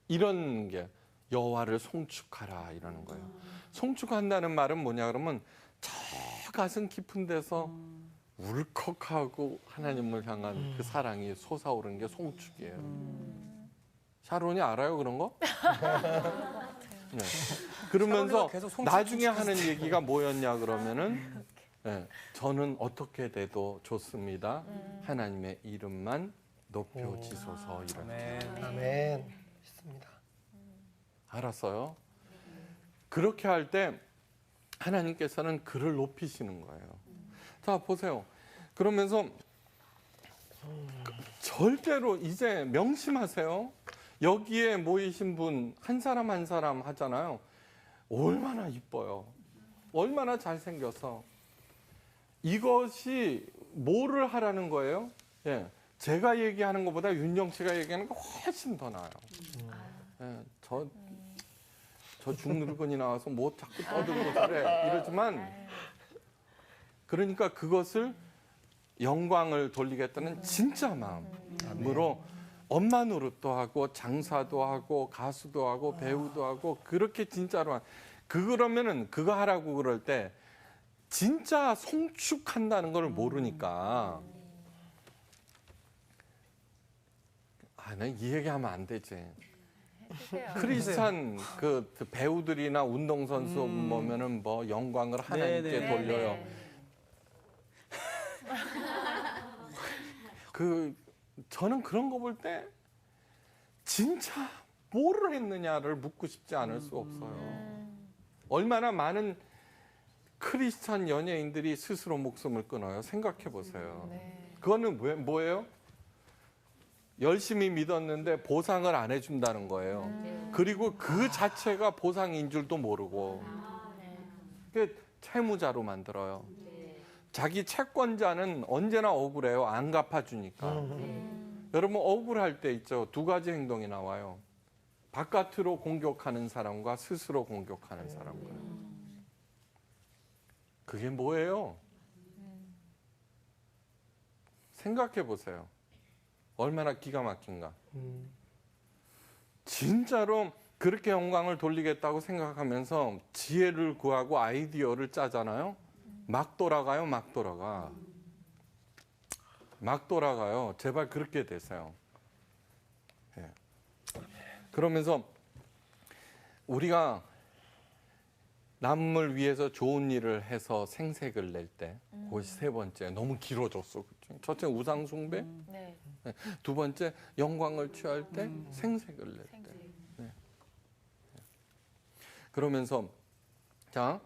이런 게 여호와를 송축하라 이러는 거예요. 송축한다는 말은 뭐냐 그러면 저 가슴 깊은 데서 울컥하고 하나님을 향한 그 사랑이 솟아오르는 게 송축이에요. 샤론이 알아요 그런 거? 네. 그러면서 계속 송축, 나중에 송축 하는 얘기가 뭐였냐 그러면은 네, 저는 어떻게 돼도 좋습니다. 하나님의 이름만 높여지소서 이런. 아멘. 믿습니다. 알았어요? 그렇게 할 때 하나님께서는 그를 높이시는 거예요. 자, 보세요. 그러면서 절대로 이제 명심하세요. 여기에 모이신 분 한 사람 한 사람 하잖아요. 얼마나 이뻐요. 얼마나 잘생겨서. 이것이 뭐를 하라는 거예요? 예, 제가 얘기하는 것보다 윤정 씨가 얘기하는 게 훨씬 더 나아요. 예, 저 중늙은이 나와서 뭐 자꾸 떠들고 그래 이러지만 그러니까 그것을 영광을 돌리겠다는 진짜 마음으로 엄마 노릇도 하고 장사도 하고 가수도 하고 배우도 하고 그렇게 진짜로 그러면은 그거 하라고 그럴 때 진짜 송축한다는 걸 모르니까 이 얘기하면 안 되지. 크리스찬 그 배우들이나 운동선수 보면은 뭐 영광을 하나님께 네네. 돌려요. 저는 그런 거 볼 때 진짜 뭐를 했느냐를 묻고 싶지 않을 수 없어요. 얼마나 많은 크리스찬 연예인들이 스스로 목숨을 끊어요. 생각해 보세요. 그거는 뭐예요? 열심히 믿었는데 보상을 안 해준다는 거예요. 그리고 그 자체가 보상인 줄도 모르고 그게 채무자로 만들어요. 자기 채권자는 언제나 억울해요. 안 갚아주니까. 여러분 억울할 때 있죠. 두 가지 행동이 나와요. 바깥으로 공격하는 사람과 스스로 공격하는 사람과. 그게 뭐예요? 생각해 보세요. 얼마나 기가 막힌가. 진짜로 그렇게 영광을 돌리겠다고 생각하면서 지혜를 구하고 아이디어를 짜잖아요. 막 돌아가요, 막 돌아가. 막 돌아가요. 제발 그렇게 되세요. 예. 그러면서 우리가 남을 위해서 좋은 일을 해서 생색을 낼 때, 그것이 세 번째. 너무 길어졌어. 첫째 우상 숭배, 네. 두 번째 영광을 취할 때, 생색을 낼 때. 네. 그러면서 자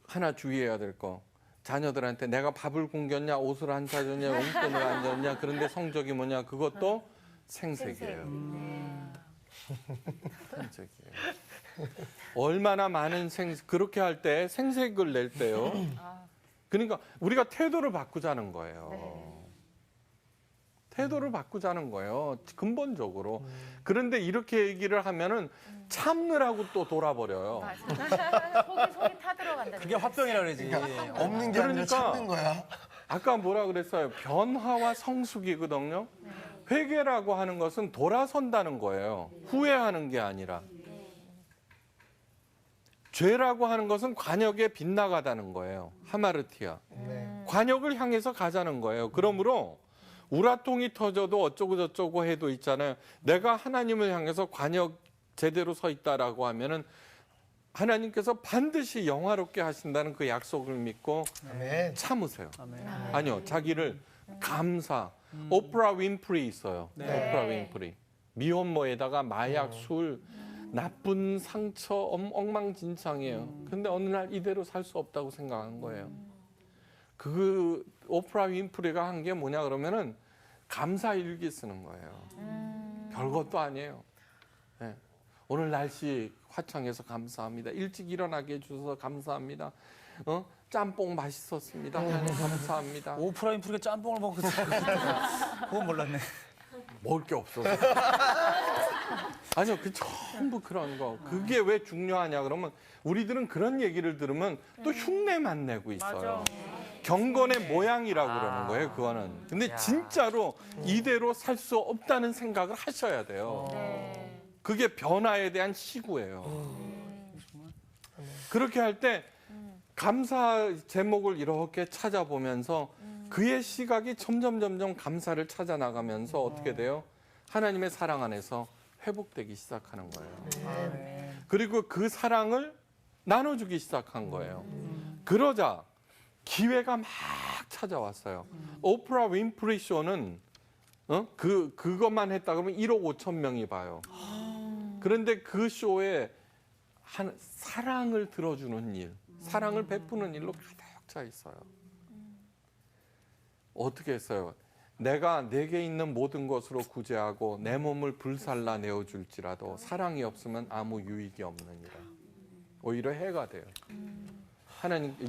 하나 주의해야 될 거. 자녀들한테 내가 밥을 굶겼냐, 옷을 안 사줬냐, 용돈을 안 줬냐, 그런데 성적이 뭐냐, 그것도 생색이에요. 생색이에요. 얼마나 많은 그렇게 할 때 생색을 낼 때요. 그러니까 우리가 태도를 바꾸자는 거예요. 태도를 바꾸자는 거예요. 근본적으로. 그런데 이렇게 얘기를 하면은 참느라고 또 돌아버려요. 속이 타들어간다. 그게 화병이라 그러지. 없는 게 아니라 그러니까 찾는 거야. 아까 뭐라 그랬어요? 변화와 성숙이거든요. 회개라고 하는 것은 돌아선다는 거예요. 후회하는 게 아니라. 죄라고 하는 것은 관역에 빗나가다는 거예요. 하마르티아. 관역을 향해서 가자는 거예요. 그러므로 우라통이 터져도 어쩌고 저쩌고 해도 있잖아요. 내가 하나님을 향해서 관역 제대로 서 있다라고 하면은 하나님께서 반드시 영화롭게 하신다는 그 약속을 믿고 아멘. 참으세요. 아멘. 아니요, 자기를 감사. 오프라 윈프리 있어요. 오프라 윈프리. 미혼모에다가 마약, 술, 나쁜 상처, 엉망진창이에요. 근데 어느 날 이대로 살 수 없다고 생각한 거예요. 그 오프라 윈프리가 한 게 뭐냐 그러면은 감사 일기 쓰는 거예요. 별것도 아니에요. 네. 오늘 날씨 화창해서 감사합니다. 일찍 일어나게 해주셔서 감사합니다. 짬뽕 맛있었습니다. 감사합니다. 오프라인 프리가 짬뽕을 먹고 그건 몰랐네. 먹을 게 없어서. 아니요, 그 전부 그런 거. 그게 왜 중요하냐 그러면 우리들은 그런 얘기를 들으면 또 흉내만 내고 있어요. 경건의 모양이라고 그러는 거예요, 그거는. 근데 진짜로 이대로 살 수 없다는 생각을 하셔야 돼요. 그게 변화에 대한 시구예요. 그렇게 할 때 감사 제목을 이렇게 찾아보면서 그의 시각이 점점 감사를 찾아 나가면서 어떻게 돼요? 하나님의 사랑 안에서 회복되기 시작하는 거예요. 그리고 그 사랑을 나눠주기 시작한 거예요. 그러자 기회가 막 찾아왔어요. 오프라 윈프리 쇼는 그것만 했다 그러면 1억 5천 명이 봐요. 그런데 그 쇼에 사랑을 들어주는 일, 사랑을 베푸는 일로 가득 차 있어요. 어떻게 했어요? 내가 내게 있는 모든 것으로 구제하고 내 몸을 불살라 내어줄지라도 사랑이 없으면 아무 유익이 없느니라. 오히려 해가 돼요.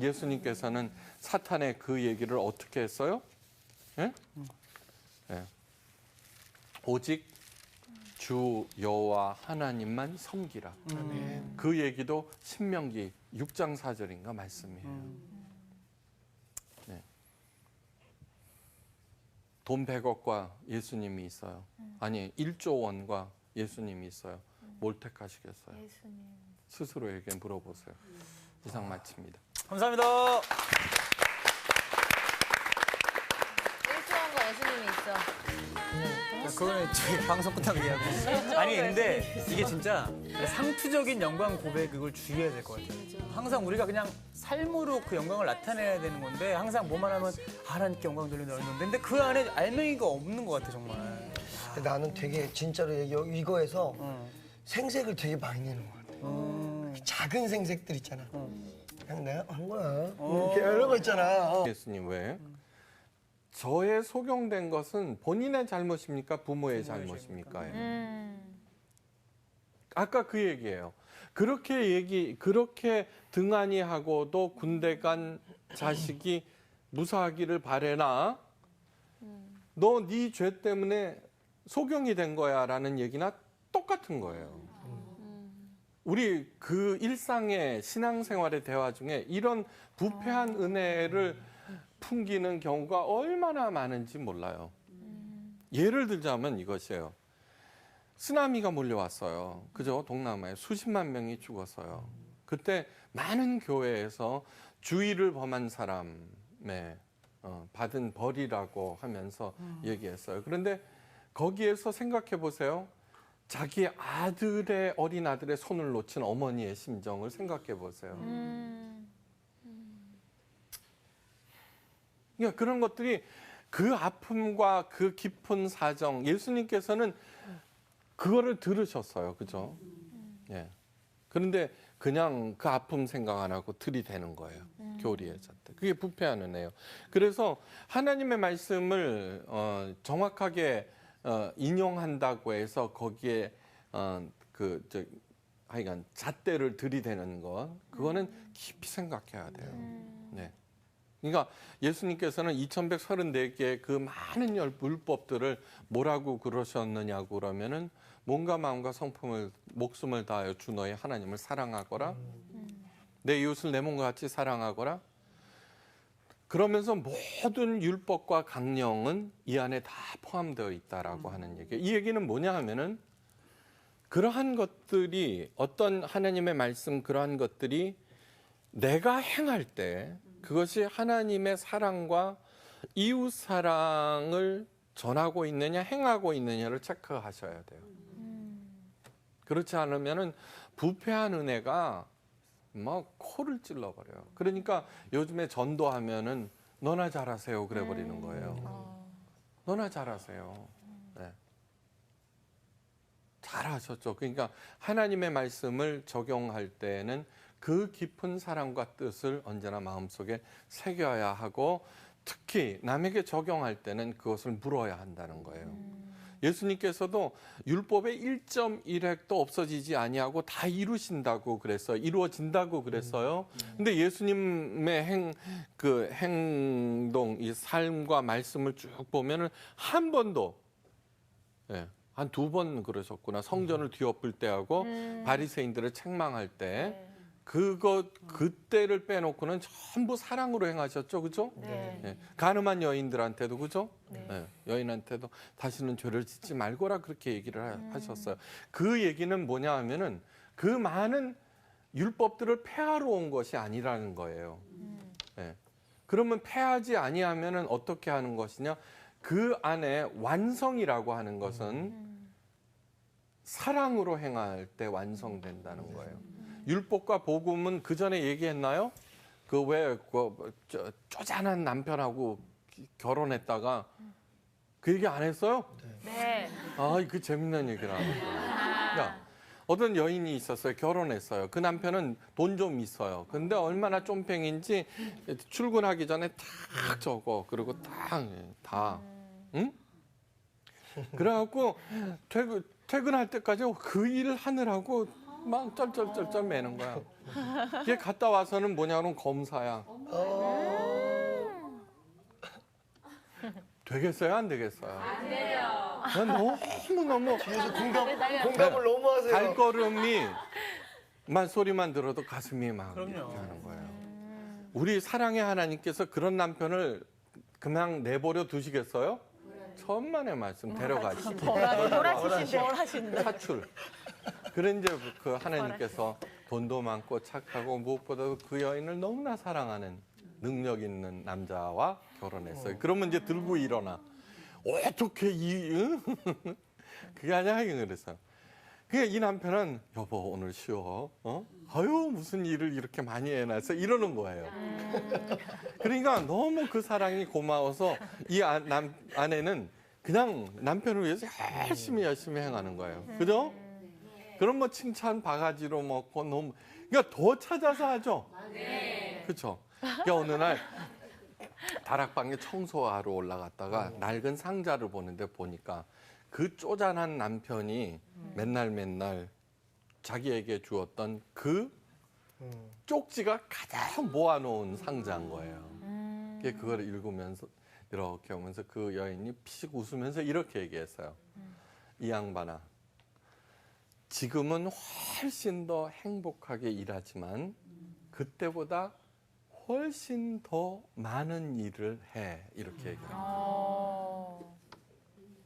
예수님께서는 사탄의 그 얘기를 어떻게 했어요? 예? 예. 오직 주 여호와 하나님만 섬기라. 그 얘기도 신명기 6장 4절인가 말씀이에요. 네. 돈 100억과 예수님이 있어요. 아니 1조 원과 예수님이 있어요. 뭘 택하시겠어요? 예수님. 스스로에게 물어보세요. 이상 마칩니다. 감사합니다. 1조원과 예수님이 있어. 그거는 저희 방송 끝나고 얘기하고. 아니 근데 이게 진짜 상투적인 영광 고백 그걸 주의해야 될 것 같아요. 항상 우리가 그냥 삶으로 그 영광을 나타내야 되는 건데 항상 뭐만 하면 하나님께 영광 돌린다 그러는데 근데 그 안에 알맹이가 없는 것 같아 정말. 나는 되게 진짜로 이거에서 생색을 되게 많이 내는 것 같아. 작은 생색들 있잖아. 그냥 내가 한 거야. 이렇게 이런 거 있잖아. 예수님 왜? 저의 소경된 것은 본인의 잘못입니까? 부모의 잘못입니까? 아까 그 얘기예요. 그렇게 등한히 하고도 군대 간 자식이 무사하기를 바래나 너 네 죄 때문에 소경이 된 거야라는 얘기나 똑같은 거예요. 우리 그 일상의 신앙생활의 대화 중에 이런 부패한 은혜를 풍기는 경우가 얼마나 많은지 몰라요. 예를 들자면 이것이에요. 쓰나미가 몰려왔어요. 그죠? 동남아에 수십만 명이 죽었어요. 그때 많은 교회에서 주의를 범한 사람의 받은 벌이라고 하면서 얘기했어요. 그런데 거기에서 생각해 보세요. 자기 아들의 어린 아들의 손을 놓친 어머니의 심정을 생각해 보세요. 그러니까 그런 것들이 그 아픔과 그 깊은 사정, 예수님께서는 그거를 들으셨어요. 그죠? 예. 그런데 그냥 그 아픔 생각 안 하고 들이대는 거예요. 교리에 잣대. 그게 부패한 은혜예요. 그래서 하나님의 말씀을 정확하게 인용한다고 해서 거기에 하여간 잣대를 들이대는 것, 그거는 깊이 생각해야 돼요. 네. 그러니까 예수님께서는 2134개의 그 많은 율법들을 뭐라고 그러셨느냐고 그러면은 몸과 마음과 성품을 목숨을 다하여 주 너의 하나님을 사랑하거라. 내 이웃을 내 몸과 같이 사랑하거라. 그러면서 모든 율법과 강령은 이 안에 다 포함되어 있다라고 하는 얘기예요. 이 얘기는 뭐냐 하면은 그러한 것들이 어떤 하나님의 말씀 그러한 것들이 내가 행할 때 그것이 하나님의 사랑과 이웃 사랑을 전하고 있느냐 행하고 있느냐를 체크하셔야 돼요. 그렇지 않으면은 부패한 은혜가 막 코를 찔러버려요. 그러니까 요즘에 전도하면은 너나 잘하세요 그래 버리는 거예요. 너나 잘하세요. 네. 잘하셨죠. 그러니까 하나님의 말씀을 적용할 때는 그 깊은 사랑과 뜻을 언제나 마음속에 새겨야 하고 특히 남에게 적용할 때는 그것을 물어야 한다는 거예요. 예수님께서도 율법의 1.1획도 없어지지 아니하고 다 이루신다고 그랬어요. 이루어진다고 그랬어요. 근데 예수님의 행동, 이 삶과 말씀을 쭉 보면은 한 번도 한 2번 그러셨구나. 성전을 뒤엎을 때하고 바리새인들을 책망할 때 그때를 빼놓고는 전부 사랑으로 행하셨죠, 그죠? 네. 네. 가늠한 여인들한테도 그죠? 네. 여인한테도 다시는 죄를 짓지 말거라 그렇게 얘기를 하셨어요. 그 얘기는 뭐냐 하면은 그 많은 율법들을 폐하러 온 것이 아니라는 거예요. 네. 그러면 폐하지 아니하면은 어떻게 하는 것이냐? 그 안에 완성이라고 하는 것은 사랑으로 행할 때 완성된다는 거예요. 율법과 복음은 그 전에 얘기했나요? 쪼잔한 남편하고 결혼했다가 그 얘기 안 했어요? 네. 아, 그 재밌는 얘기를 하는 거예요. 그러니까 어떤 여인이 있었어요. 결혼했어요. 그 남편은 돈 좀 있어요. 근데 얼마나 쫌팽인지 출근하기 전에 탁 적어. 그리고 다. 응? 그래갖고 퇴근할 때까지 그 일을 하느라고 막 쩔쩔쩔쩔 매는 거야. 걔 갔다 와서는 뭐냐면 검사야. 되겠어요? 안 되겠어요? 안 돼요. 너무너무 공감을 너무 하세요. 발걸음이 만 소리만 들어도 가슴이 막 그럼요. 이렇게 하는 거예요. 우리 사랑의 하나님께서 그런 남편을 그냥 내버려 두시겠어요? 천만의 말씀 데려가시고 뭘 사출. 그런 이제 그 하나님께서 돈도 많고 착하고 무엇보다도 그 여인을 너무나 사랑하는 능력 있는 남자와 결혼했어요. 그러면 이제 들고 일어나. 어떻게 그게 아니야 그래서. 그러니까 이 남편은 여보 오늘 쉬어. 아유 무슨 일을 이렇게 많이 해놔서 이러는 거예요. 그러니까 너무 그 사랑이 고마워서 이 아내는 그냥 남편을 위해서 열심히 행하는 거예요. 그죠? 그럼 뭐 칭찬 바가지로 먹고 너무 그러니까 더 찾아서 하죠. 그렇죠. 그러니까 어느 날 다락방에 청소하러 올라갔다가 낡은 상자를 보는데 보니까 그 쪼잔한 남편이 맨날 자기에게 주었던 그 쪽지가 가장 모아놓은 상자인 거예요. 그걸 읽으면서 이렇게 오면서 그 여인이 피식 웃으면서 이렇게 얘기했어요. 이 양반아, 지금은 훨씬 더 행복하게 일하지만 그때보다 훨씬 더 많은 일을 해. 이렇게 얘기해요.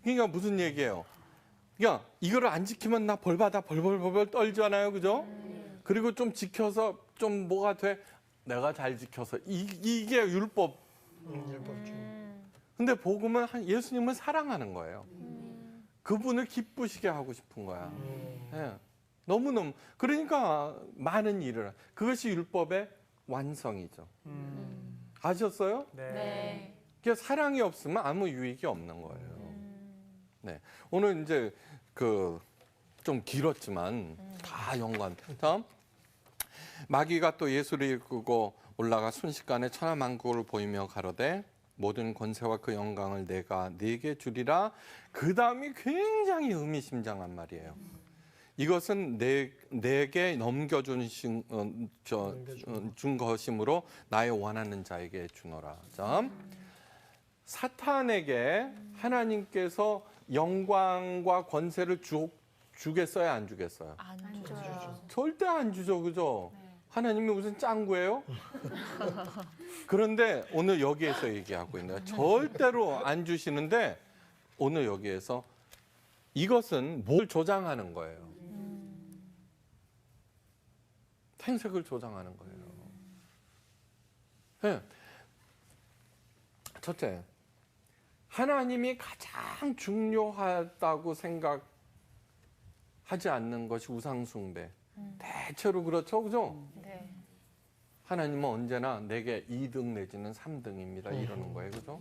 그러니까 무슨 얘기예요? 그러니까 이거를 안 지키면 나 벌받아 벌벌 떨잖아요. 그죠? 그리고 좀 지켜서 좀 뭐가 돼? 내가 잘 지켜서 이게 율법. 율법주의. 근데 복음은 예수님을 사랑하는 거예요. 그분을 기쁘시게 하고 싶은 거야. 예. 너무너무. 그러니까 많은 일을. 그것이 율법의 완성이죠. 아셨어요? 네. 그러니까 사랑이 없으면 아무 유익이 없는 거예요. 네. 오늘 이제 좀 길었지만 다 연관. 다음. 마귀가 또 예수를 이끌고 올라가 순식간에 천하만국을 보이며 가로되 모든 권세와 그 영광을 내가 네게 주리라. 그 다음이 굉장히 의미심장한 말이에요. 이것은 내게 넘겨준 준 것이므로 나의 원하는 자에게 주노라. 자, 사탄에게 하나님께서 영광과 권세를 주겠어요, 안 주겠어요? 안 줘요. 절대 안 주죠, 그죠? 하나님이 무슨 짱구예요? 그런데 오늘 여기에서 얘기하고 있는 거예요. 절대로 안 주시는데 오늘 여기에서 이것은 뭘 조장하는 거예요? 생색을 조장하는 거예요. 네. 첫째, 하나님이 가장 중요하다고 생각하지 않는 것이 우상숭배. 대체로 그렇죠, 그죠? 네. 하나님은 언제나 내게 2등 내지는 3등입니다. 이러는 거예요, 그죠?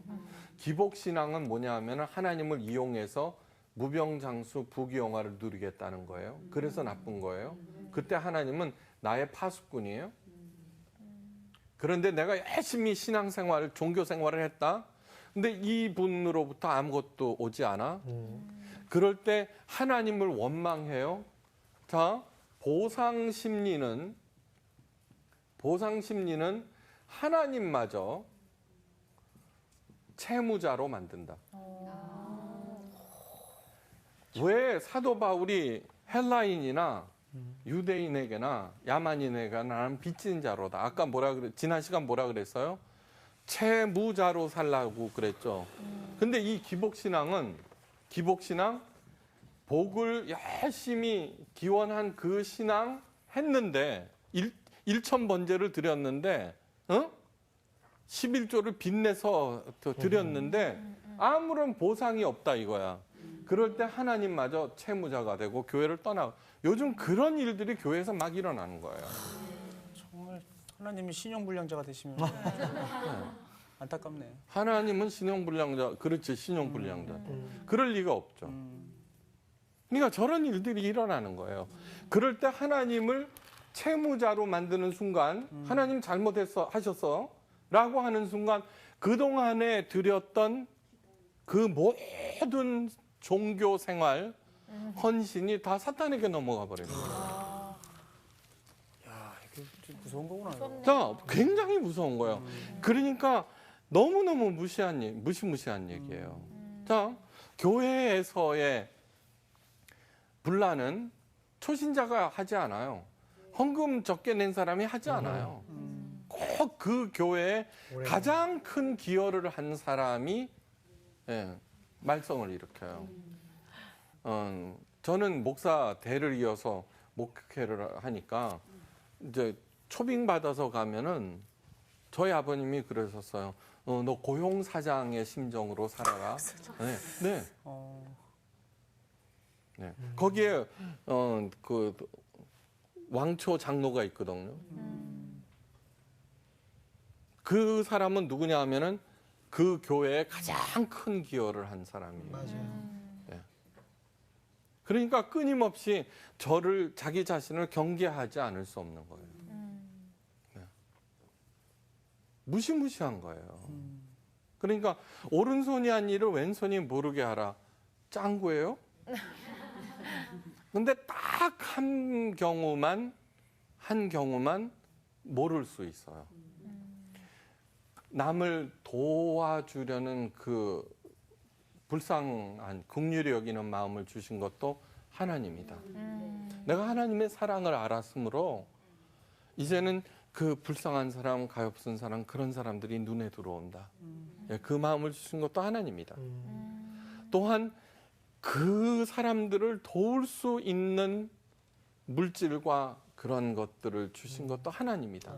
기복신앙은 뭐냐 하면 하나님을 이용해서 무병장수 부귀영화를 누리겠다는 거예요. 그래서 나쁜 거예요. 그때 하나님은 나의 파수꾼이에요. 그런데 내가 열심히 신앙생활을, 종교생활을 했다. 근데 이분으로부터 아무것도 오지 않아. 그럴 때 하나님을 원망해요. 자, 보상심리는 하나님마저 채무자로 만든다. 왜 사도 바울이 헬라인이나 유대인에게나 야만인에게나 나는 빚진 자로다. 아까 지난 시간 뭐라 그랬어요? 채무자로 살라고 그랬죠. 근데 이 기복신앙 복을 열심히 기원한 그 신앙 했는데 1천 번제를 드렸는데 11조를 빚내서 드렸는데 아무런 보상이 없다 이거야. 그럴 때 하나님마저 채무자가 되고 교회를 떠나고 요즘 그런 일들이 교회에서 막 일어나는 거예요. 정말 하나님이 신용불량자가 되시면 안타깝네요. 하나님은 신용불량자, 그렇지 신용불량자. 그럴 리가 없죠. 그러니까 저런 일들이 일어나는 거예요. 그럴 때 하나님을 채무자로 만드는 순간 하나님 잘못했어 하셨어 라고 하는 순간 그동안에 드렸던 그 모든 종교 생활 헌신이 다 사탄에게 넘어가 버리는 거예요. 야, 이게 좀 무서운 거구나. 이거. 자, 굉장히 무서운 거예요. 그러니까 너무너무 무시무시한 얘기예요. 자, 교회에서의 분란은 초신자가 하지 않아요. 헌금 적게 낸 사람이 하지 않아요. 꼭 그 교회에 가장 큰 기여를 한 사람이 예, 말썽을 일으켜요. 저는 목사 대를 이어서 목회를 하니까 이제 초빙 받아서 가면은 저희 아버님이 그러셨어요. 너 고용 사장의 심정으로 살아라. 네. 네. 네. 거기에 그 왕초 장로가 있거든요. 그 사람은 누구냐 하면은 그 교회에 가장 큰 기여를 한 사람이에요. 맞아요. 네. 그러니까 끊임없이 자기 자신을 경계하지 않을 수 없는 거예요. 네. 무시무시한 거예요. 그러니까 오른손이 한 일을 왼손이 모르게 하라. 짱구예요? 근데 딱 한 경우만 모를 수 있어요. 남을 도와주려는 그 불쌍한 긍휼히 여기는 마음을 주신 것도 하나님이다. 내가 하나님의 사랑을 알았으므로 이제는 그 불쌍한 사람, 가엾은 사람, 그런 사람들이 눈에 들어온다. 그 마음을 주신 것도 하나님이다. 또한 그 사람들을 도울 수 있는 물질과 그런 것들을 주신 것도 하나님이다.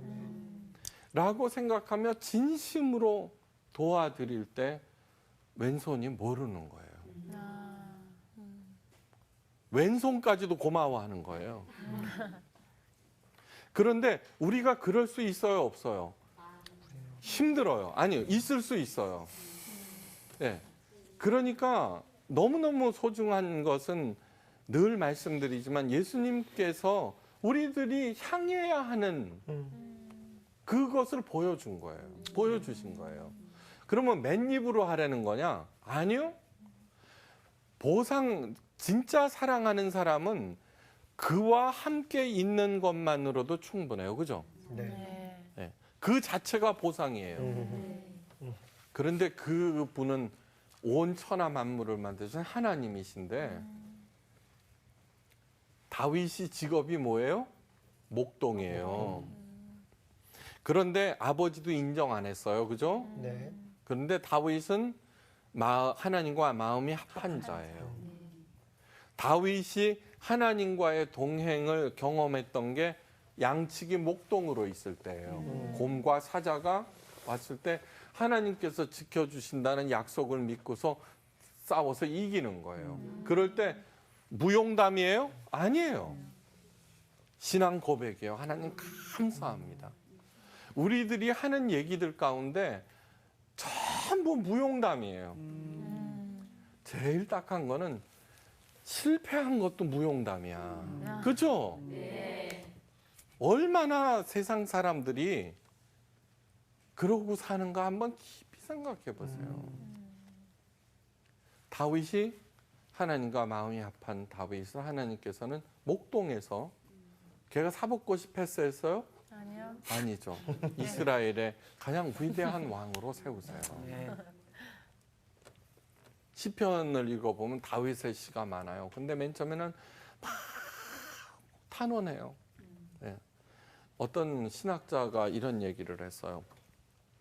라고 생각하며 진심으로 도와드릴 때 왼손이 모르는 거예요. 왼손까지도 고마워하는 거예요. 그런데 우리가 그럴 수 있어요, 없어요? 힘들어요. 아니요, 있을 수 있어요. 네. 그러니까 너무너무 소중한 것은 늘 말씀드리지만 예수님께서 우리들이 향해야 하는 그것을 보여준 거예요. 보여주신 거예요. 그러면 맨입으로 하라는 거냐? 아니요. 진짜 사랑하는 사람은 그와 함께 있는 것만으로도 충분해요. 그죠? 네. 네. 그 자체가 보상이에요. 그런데 그 분은 온 천하 만물을 만드신 하나님이신데 다윗이 직업이 뭐예요? 목동이에요. 그런데 아버지도 인정 안 했어요. 그죠? 네. 그런데 다윗은 하나님과 마음이 합한 자예요. 다윗이 하나님과의 동행을 경험했던 게 양측이 목동으로 있을 때예요. 곰과 사자가 왔을 때 하나님께서 지켜주신다는 약속을 믿고서 싸워서 이기는 거예요. 그럴 때 무용담이에요? 아니에요. 신앙 고백이에요. 하나님 감사합니다. 우리들이 하는 얘기들 가운데 전부 무용담이에요. 제일 딱한 거는 실패한 것도 무용담이야. 그렇죠? 얼마나 세상 사람들이 그러고 사는가 한번 깊이 생각해 보세요. 다윗이 하나님과 마음이 합한 다윗을 하나님께서는 목동에서 걔가 사법고시 패스했어요? 아니요. 아니죠. 이스라엘의 가장 위대한 왕으로 세우세요. 시편을 읽어보면 다윗의 시가 많아요. 근데 맨 처음에는 막 탄원해요. 네. 어떤 신학자가 이런 얘기를 했어요.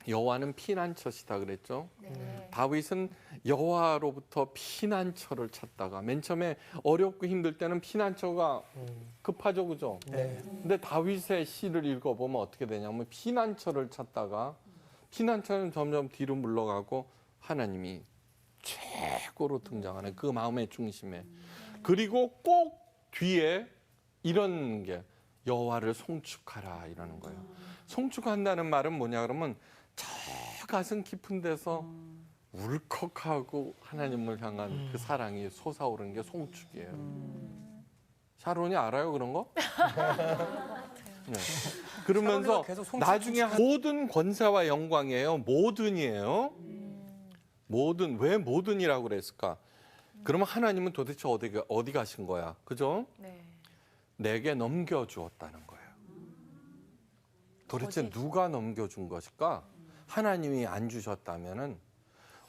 여호와는 피난처시다 그랬죠. 네. 다윗은 여호와로부터 피난처를 찾다가 맨 처음에 어렵고 힘들 때는 피난처가 급하죠, 그죠? 네. 근데 다윗의 시를 읽어보면 어떻게 되냐면 피난처를 찾다가 피난처는 점점 뒤로 물러가고 하나님이 최고로 등장하는 그 마음의 중심에 그리고 꼭 뒤에 이런 게 여호와를 송축하라 이러는 거예요. 송축한다는 말은 뭐냐 그러면 저 가슴 깊은 데서 울컥하고 하나님을 향한 그 사랑이 솟아오르는 게 송축이에요. 샤론이 알아요 그런 거? 네. 그러면서 계속 송축, 나중에 모든 권세와 영광이에요. 모든이에요. 모든 왜 모든이라고 그랬을까? 그러면 하나님은 도대체 어디 가신 거야? 그죠? 네. 내게 넘겨주었다는 거예요. 도대체 누가 넘겨준 것일까? 하나님이 안 주셨다면은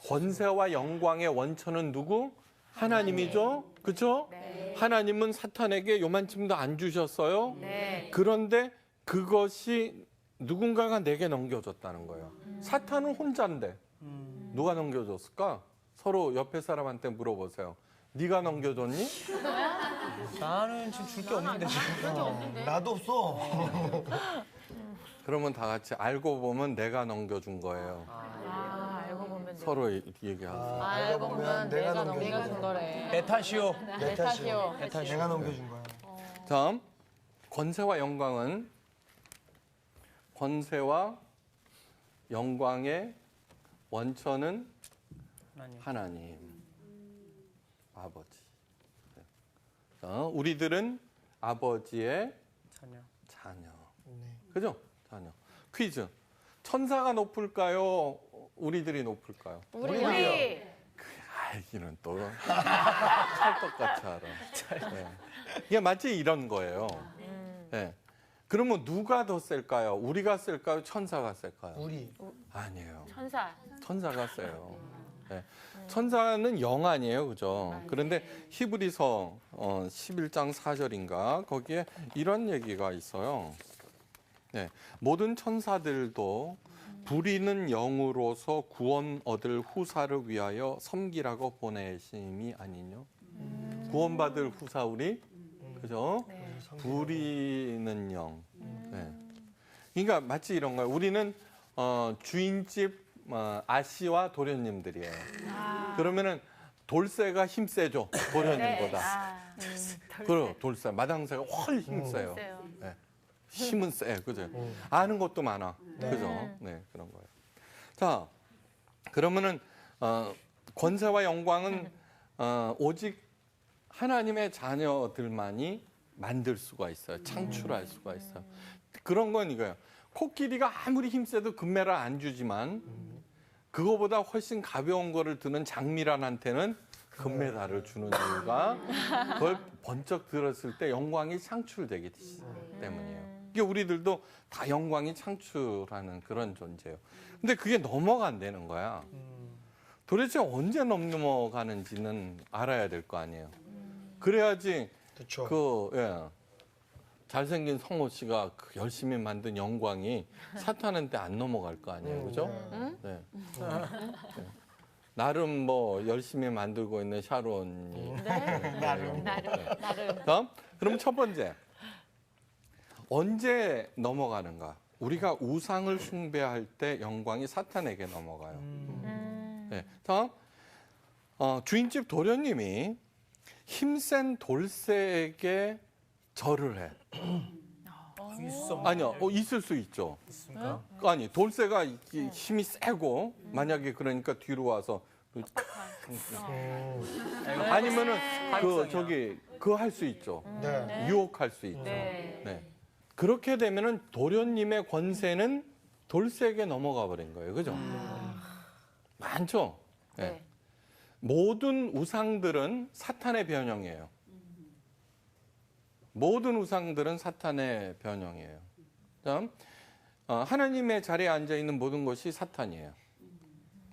권세와 영광의 원천은 누구? 하나님이죠. 그렇죠? 하나님은 사탄에게 요만큼도 안 주셨어요. 네. 그런데 그것이 누군가가 내게 넘겨줬다는 거예요. 사탄은 혼자인데 누가 넘겨줬을까? 서로 옆에 사람한테 물어보세요. 네가 넘겨줬니? 나는 지금 줄 게 없는데 지금. 나도 없어. 그러면 다 같이 알고 보면 내가 넘겨준 거예요. 알고 보면 서로 얘기하세요. 알고 보면 내가 넘겨준 거래. 내 탓이요. 내 탓이요. 내 탓이요. 내가 넘겨준 거야. 다음 권세와 영광의 원천은 하나님. 하나님, 아버지. 우리들은 아버지의 자녀. 자녀. 네. 그죠? 자녀. 퀴즈. 천사가 높을까요? 우리들이 높을까요? 우리 알기는 또 찰떡같이 알아. 네. 이게 마치 이런 거예요. 네. 그러면 누가 더 셀까요? 우리가 셀까요? 천사가 셀까요? 우리. 아니에요. 천사. 천사가 세요. 네. 천사는 영 아니에요, 그죠? 그런데 히브리서 11장 4절인가 거기에 이런 얘기가 있어요. 네. 모든 천사들도 부리는 영으로서 구원 얻을 후사를 위하여 섬기라고 보내심이 아니뇨. 구원받을 후사 우리, 그죠? 부리는 영. 네. 그러니까 마치 이런 거예요. 우리는 주인집 아씨와 도련님들이에요. 그러면은 돌쇠가 힘세죠, 도련님보다. 그럼 돌쇠, 마당새가 훨 힘세요. 네. 힘은 세, 그죠? 아는 것도 많아, 그죠? 네, 그런 거예요. 자, 그러면은 권세와 영광은 오직 하나님의 자녀들만이 만들 수가 있어요. 창출할 수가 있어요. 그런 건 이거예요. 코끼리가 아무리 힘세도 금메달 안 주지만 그거보다 훨씬 가벼운 거를 드는 장미란한테는 금메달을 주는 이유가 그걸 번쩍 들었을 때 영광이 창출되기 때문이에요. 이게 우리들도 다 영광이 창출하는 그런 존재예요. 근데 그게 넘어가 안 되는 거야. 도대체 언제 넘어가는지는 알아야 될 거 아니에요. 그래야지 그렇죠. 잘생긴 성호 씨가 그 열심히 만든 영광이 사탄한테 안 넘어갈 거 아니에요, 그죠? 네. 네. 나름 뭐 열심히 만들고 있는 샤론이. 나름. 다음, 그럼 첫 번째, 언제 넘어가는가? 우리가 우상을 숭배할 때 영광이 사탄에게 넘어가요. 네. 다음, 주인집 도련님이 힘센 돌쇠에게 절을 해. 아니요, 있을 수 있죠. 있습니까? 아니, 돌쇠가 힘이 세고 만약에 그러니까 뒤로 와서 아니면은 그거 할 수 있죠. 네. 유혹할 수 있죠. 네. 그렇게 되면은 도련님의 권세는 돌쇠에게 넘어가 버린 거예요. 그죠? 많죠? 네. 모든 우상들은 사탄의 변형이에요. 모든 우상들은 사탄의 변형이에요. 다음, 하나님의 자리에 앉아 있는 모든 것이 사탄이에요.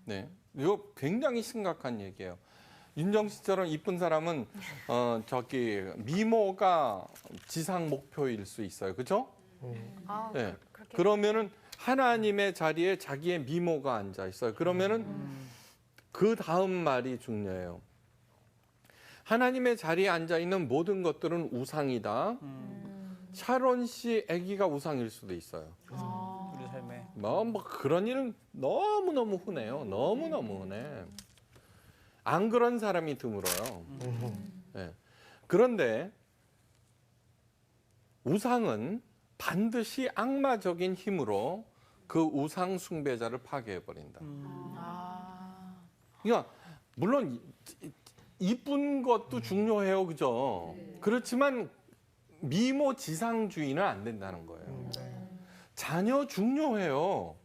네, 이거 굉장히 심각한 얘기예요. 윤정 씨처럼 이쁜 사람은 미모가 지상 목표일 수 있어요, 그렇죠? 네. 그러면은 하나님의 자리에 자기의 미모가 앉아 있어요. 그러면은 그 다음 말이 중요해요. 하나님의 자리에 앉아 있는 모든 것들은 우상이다. 샤론 씨 아기가 우상일 수도 있어요. 우리 삶에. 뭐 그런 일은 너무너무 흔해요. 너무너무 흔해. 안 그런 사람이 드물어요. 네. 그런데 우상은 반드시 악마적인 힘으로 그 우상 숭배자를 파괴해버린다. 그러니까 물론 이쁜 것도 중요해요, 그죠? 그렇지만 미모 지상주의는 안 된다는 거예요. 자녀 중요해요.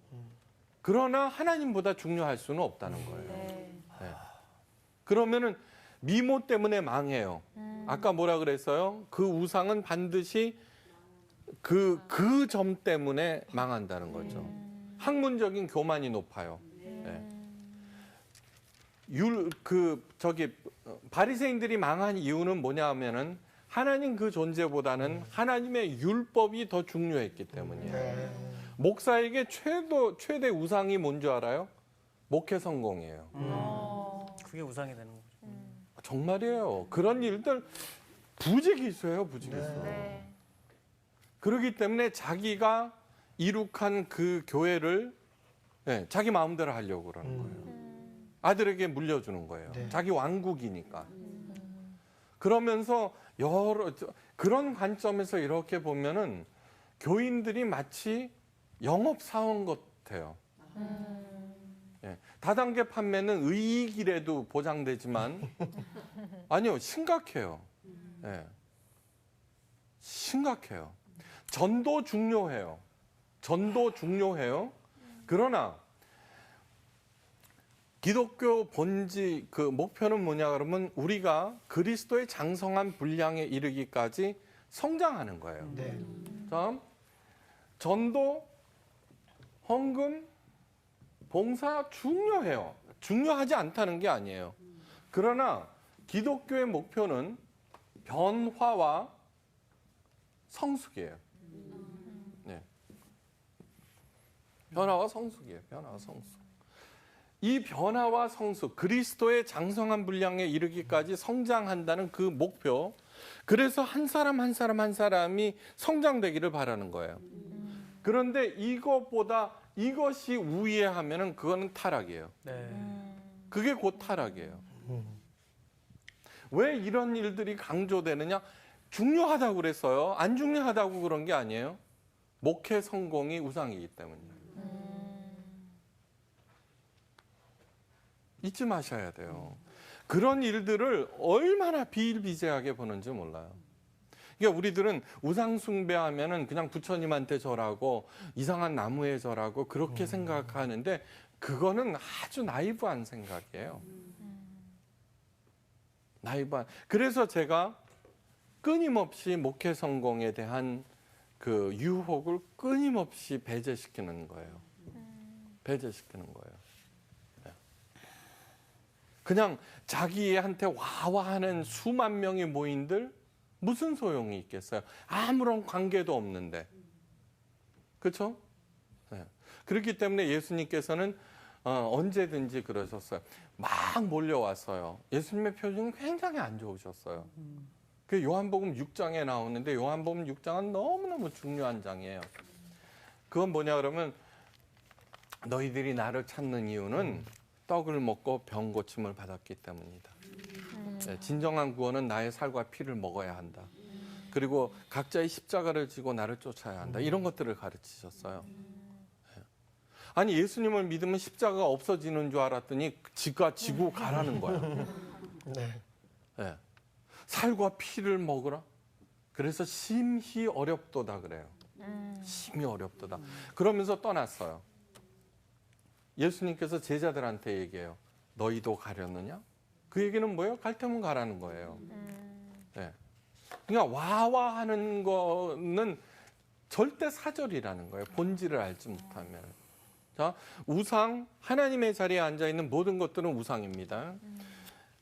그러나 하나님보다 중요할 수는 없다는 거예요. 네. 그러면은 미모 때문에 망해요. 아까 뭐라 그랬어요? 그 우상은 반드시 그 점 때문에 망한다는 거죠. 학문적인 교만이 높아요. 네. 바리새인들이 망한 이유는 뭐냐면은 하나님 그 존재보다는 하나님의 율법이 더 중요했기 때문이에요. 목사에게 최대 우상이 뭔지 알아요? 목회 성공이에요. 그게 우상이 되는 거죠. 정말이에요. 그런 일들 부지기수예요, 부지기수. 네. 그렇기 때문에 자기가 이룩한 그 교회를 자기 마음대로 하려고 그러는 거예요. 아들에게 물려주는 거예요. 자기 왕국이니까. 그러면서 그런 관점에서 이렇게 보면은 교인들이 마치 영업사원 같아요. 다단계 판매는 의익이라도 보장되지만 아니요, 심각해요. 심각해요. 전도 중요해요. 전도 중요해요. 그러나 기독교 본질 그 목표는 뭐냐 그러면 우리가 그리스도의 장성한 분량에 이르기까지 성장하는 거예요. 다음 전도, 헌금, 봉사 중요해요. 중요하지 않다는 게 아니에요. 그러나 기독교의 목표는 변화와 성숙이에요. 변화와 성숙이에요. 변화와 성숙. 이 변화와 성숙, 그리스도의 장성한 분량에 이르기까지 성장한다는 그 목표. 그래서 한 사람 한 사람이 성장되기를 바라는 거예요. 그런데 이것이 우위에 하면은 그거는 타락이에요. 그게 곧 타락이에요. 왜 이런 일들이 강조되느냐? 중요하다고 그랬어요. 안 중요하다고 그런 게 아니에요. 목회 성공이 우상이기 때문이에요. 잊지 마셔야 돼요. 그런 일들을 얼마나 비일비재하게 보는지 몰라요. 그러니까 우리들은 우상 숭배하면은 그냥 부처님한테 절하고 이상한 나무에 절하고 그렇게 생각하는데 그거는 아주 나이브한 생각이에요. 나이브한. 그래서 제가 끊임없이 목회 성공에 대한 그 유혹을 끊임없이 배제시키는 거예요. 배제시키는 거예요. 그냥 자기한테 와와하는 수만 명의 모임들 무슨 소용이 있겠어요? 아무런 관계도 없는데. 그렇죠? 그렇기 때문에 예수님께서는 언제든지 그러셨어요. 막 몰려왔어요. 예수님의 표정이 굉장히 안 좋으셨어요. 그 요한복음 6장에 나오는데 요한복음 6장은 너무너무 중요한 장이에요. 그건 뭐냐 그러면 너희들이 나를 찾는 이유는 떡을 먹고 병 고침을 받았기 때문이다. 진정한 구원은 나의 살과 피를 먹어야 한다. 그리고 각자의 십자가를 지고 나를 쫓아야 한다. 이런 것들을 가르치셨어요. 아니 예수님을 믿으면 십자가가 없어지는 줄 알았더니 지가 지고 가라는 거야. 살과 피를 먹으라. 그래서 심히 어렵도다 그래요. 심히 어렵도다. 그러면서 떠났어요. 예수님께서 제자들한테 얘기해요. 너희도 가려느냐? 그 얘기는 뭐예요? 갈 테면 가라는 거예요. 그러니까 와와 하는 거는 절대 사절이라는 거예요. 본질을 알지 못하면. 자, 우상, 하나님의 자리에 앉아 있는 모든 것들은 우상입니다.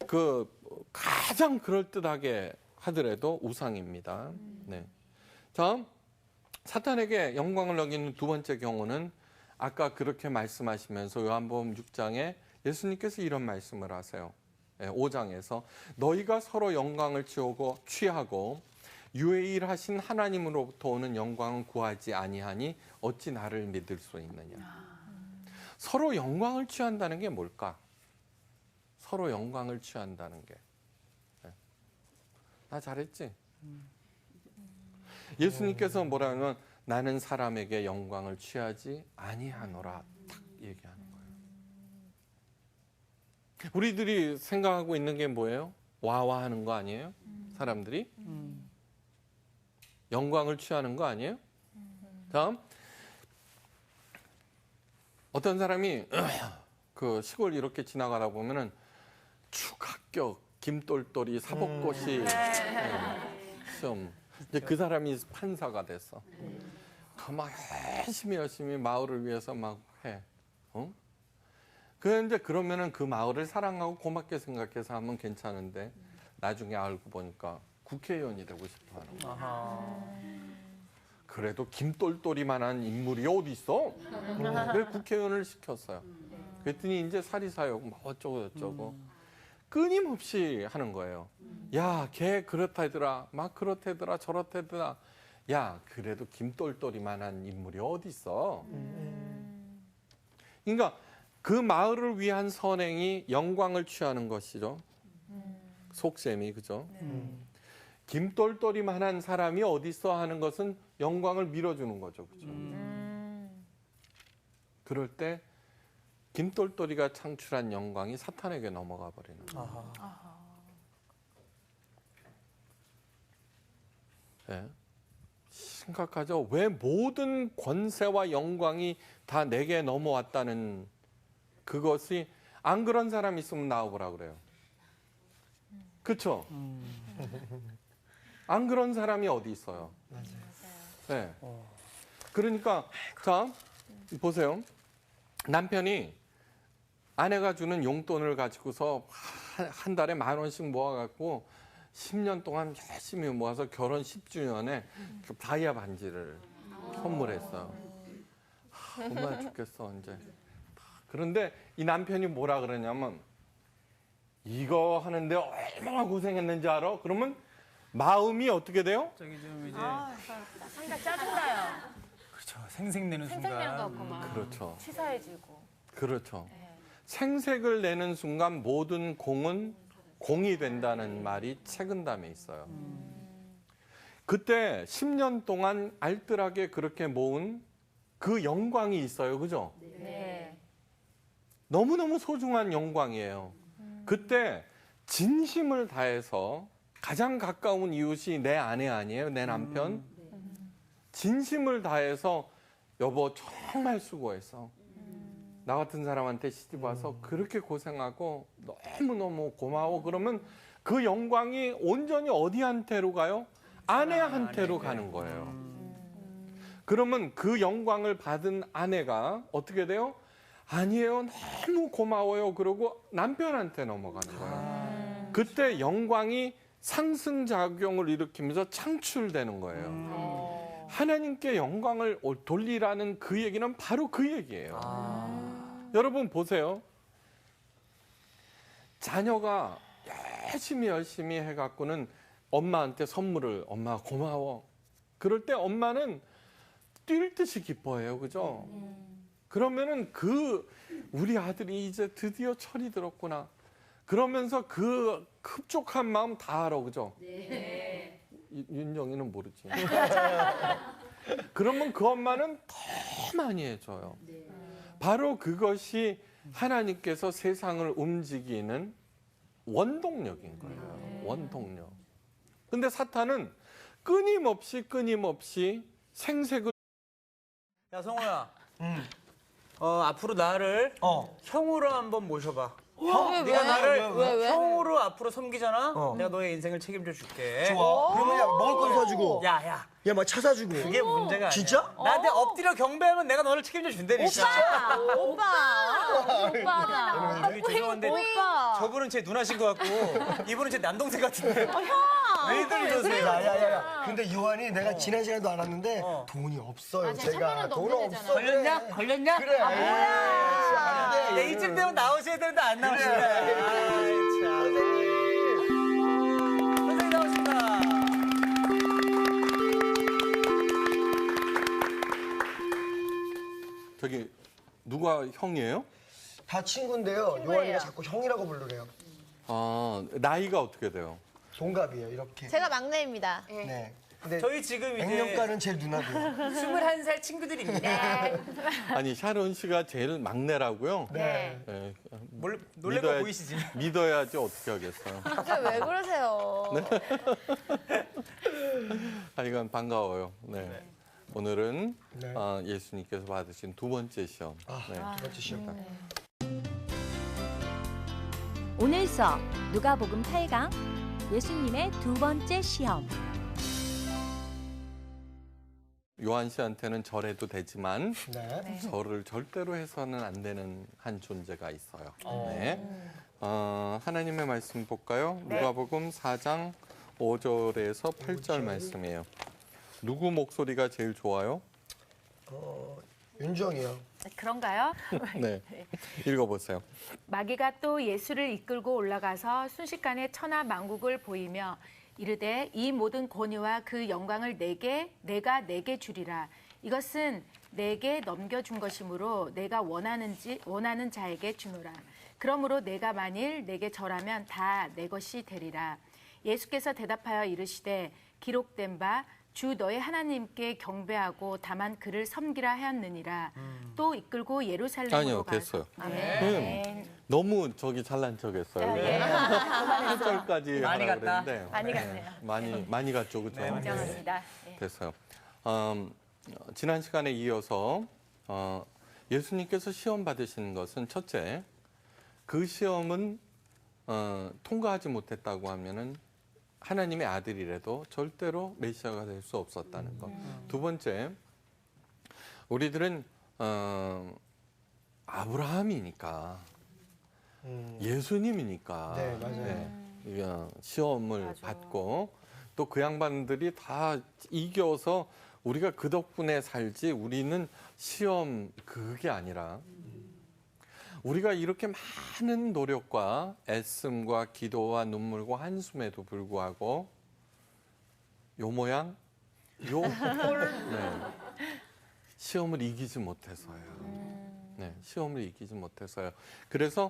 그 가장 그럴듯하게 하더라도 우상입니다. 자, 사탄에게 영광을 넘기는 두 번째 경우는 아까 그렇게 말씀하시면서 요한복음 6장에 예수님께서 이런 말씀을 하세요. 5장에서 너희가 서로 영광을 취하고 유일하신 하나님으로부터 오는 영광을 구하지 아니하니 어찌 나를 믿을 수 있느냐. 서로 영광을 취한다는 게 뭘까? 서로 영광을 취한다는 게. 나 잘했지? 예수님께서 뭐라 하면 나는 사람에게 영광을 취하지 아니하노라 딱 얘기하는 거예요. 우리들이 생각하고 있는 게 뭐예요? 와와 하는 거 아니에요? 사람들이? 영광을 취하는 거 아니에요? 다음 어떤 사람이 그 시골 이렇게 지나가다 보면은 축합격 김똘똘이 사법고시 시험 이제 그 사람이 판사가 됐어. 막 열심히 마을을 위해서 막 해. 그런데 그러면은 그 마을을 사랑하고 고맙게 생각해서 하면 괜찮은데 나중에 알고 보니까 국회의원이 되고 싶어 하는 거야. 아하. 그래도 김똘똘이만한 인물이 어디 있어? 그래서 국회의원을 시켰어요. 그랬더니 이제 사리사욕 뭐 어쩌고 저쩌고 끊임없이 하는 거예요. 야, 걔 그렇다더라, 막 그렇다더라, 저렇다더라. 야, 그래도 김똘똘이만한 인물이 어디 있어? 그러니까 그 마을을 위한 선행이 영광을 취하는 것이죠. 속셈이 그죠? 김똘똘이만한 사람이 어디 있어 하는 것은 영광을 밀어주는 거죠, 그죠? 그럴 때 김똘똘이가 창출한 영광이 사탄에게 넘어가 버리는 거예요. 네. 심각하죠. 왜 모든 권세와 영광이 다 내게 넘어왔다는 그것이 안 그런 사람 있으면 나와보라 그래요. 그렇죠? 안 그런 사람이 어디 있어요? 네. 그러니까 자 보세요. 남편이 아내가 주는 용돈을 가지고서 한 달에 10,000원씩 모아갖고 10년 동안 열심히 모아서 결혼 10주년에 다이아 반지를 선물했어요. 정말 좋겠어 이제. 그런데 이 남편이 뭐라 그러냐면 이거 하는데 얼마나 고생했는지 알아? 그러면 마음이 어떻게 돼요? 저기 좀 이제 상당히 짜증나요. 그렇죠. 생색내는 생색내는 것 순간. 같구만. 그렇죠. 치사해지고. 그렇죠. 네. 생색을 내는 순간 모든 공은 공이 된다는 말이 책은담에 있어요. 그때 10년 동안 알뜰하게 그렇게 모은 그 영광이 있어요. 그죠? 네. 너무너무 소중한 영광이에요. 그때 진심을 다해서 가장 가까운 이웃이 내 아내 아니에요? 내 남편? 진심을 다해서 여보 정말 수고했어. 나 같은 사람한테 시집 와서 그렇게 고생하고 너무너무 고마워. 그러면 그 영광이 온전히 어디한테로 가요? 아내한테로 가는 거예요. 그러면 그 영광을 받은 아내가 어떻게 돼요? 아니에요. 너무 고마워요. 그러고 남편한테 넘어가는 거예요. 그때 영광이 상승작용을 일으키면서 창출되는 거예요. 하나님께 영광을 돌리라는 그 얘기는 바로 그 얘기예요. 여러분 보세요. 자녀가 열심히 해갖고는 엄마한테 선물을 엄마 고마워. 그럴 때 엄마는 뛸 듯이 기뻐해요. 그죠? 그러면은 우리 아들이 이제 드디어 철이 들었구나. 그러면서 그 흡족한 마음 다 알아. 그죠? 네. 윤정이는 모르지. 그러면 그 엄마는 더 많이 해줘요. 바로 그것이 하나님께서 세상을 움직이는 원동력인 거예요. 원동력. 근데 사탄은 끊임없이 생색을. 야 성호야. 앞으로 나를 형으로 한번 모셔봐. 네가 나를 왜? 형으로 앞으로 섬기잖아. 어. 내가 너의 인생을 책임져 줄게. 좋아. 그러면 야 먹을 거 사주고. 야. 야 막 차 사주고. 그게 문제가 아니야. 진짜? 나한테 엎드려 경배하면 내가 너를 책임져 준다니까. 오빠다. 여기 죄송한데 오빠. 저분은 제 누나신 것 같고 이분은 제 남동생 같은데. 왜들 이러세요? 야야야야. 근데 요한이 내가 지난 시간에도 알았는데 돈이 없어요. 제가 돈 없어. 걸렸냐? 그래. 안 돼. 네, 이쯤 되면 나오셔야 되는데 안 나오시네. 참. 선생님 나오신다. 저기 누가 형이에요? 다 친구인데요. 요한이가 자꾸 형이라고 부르래요. 나이가 어떻게 돼요? 동갑이에요. 이렇게. 제가 막내입니다. 네. 근데 저희 지금 이제 액면가는 제일 누나고요. 21살 친구들입니다. 아니 샤론 씨가 제일 막내라고요? 네. 네. 놀랄 거 보이시지? 믿어야지 어떻게 하겠어요. 왜 그러세요? 하여간 반가워요. 네. 오늘은 네. 예수님께서 받으신 두 번째 시험. 네. 두 번째 시험. 오늘 서 누가복음 8강 예수님의 두 번째 시험. 요한 씨한테는 절해도 되지만 네. 절을 절대로 해서는 안 되는 한 존재가 있어요. 네. 하나님의 말씀 볼까요? 누가복음 4장 5절에서 8절 말씀이에요. 누구 목소리가 제일 좋아요? 윤정이요. 그런가요? 네. 읽어보세요. 마귀가 또 예수를 이끌고 올라가서 순식간에 천하 만국을 보이며 이르되 이 모든 권위와 그 영광을 내가 내게 주리라. 이것은 내게 넘겨준 것이므로 내가 원하는 자에게 주노라. 그러므로 내가 만일 내게 절하면 다 내 것이 되리라. 예수께서 대답하여 이르시되 기록된 바 주 너의 하나님께 경배하고 다만 그를 섬기라 하였느니라. 또 이끌고 예루살렘으로 아니요, 가서 됐어요. 네. 너무 저기 잘난 척했어요. 네. 8절까지 많이 하라고 갔다. 그랬는데 많이 갔네요. 많이 갔죠, 그렇죠? 네, 인정합니다. 네. 됐어요. 지난 시간에 이어서 예수님께서 시험 받으신 것은 첫째, 그 시험은 통과하지 못했다고 하면은 하나님의 아들이라도 절대로 메시아가 될 수 없었다는 것. 두 번째, 우리들은 아브라함이니까 예수님이니까 네, 맞아요. 시험을 받고 또 그 양반들이 다 이겨서 우리가 그 덕분에 살지 우리는 시험 그게 아니라 우리가 이렇게 많은 노력과 애씀과 기도와 눈물과 한숨에도 불구하고 요 모양 시험을 이기지 못해서요. 네, 시험을 이기지 못해서요. 그래서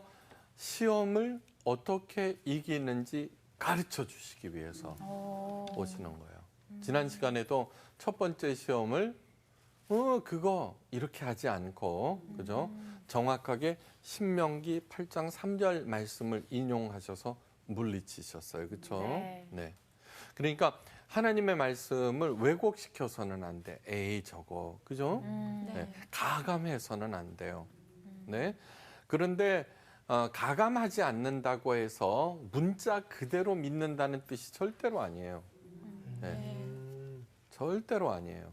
시험을 어떻게 이기는지 가르쳐 주시기 위해서 오시는 거예요. 지난 시간에도 첫 번째 시험을 그거 이렇게 하지 않고 그죠? 정확하게 신명기 8장 3절 말씀을 인용하셔서 물리치셨어요. 그렇죠? 네. 그러니까 하나님의 말씀을 왜곡시켜서는 안 돼. 에이 저거. 그죠? 네. 가감해서는 안 돼요. 네. 그런데 가감하지 않는다고 해서 문자 그대로 믿는다는 뜻이 절대로 아니에요. 네. 절대로 아니에요.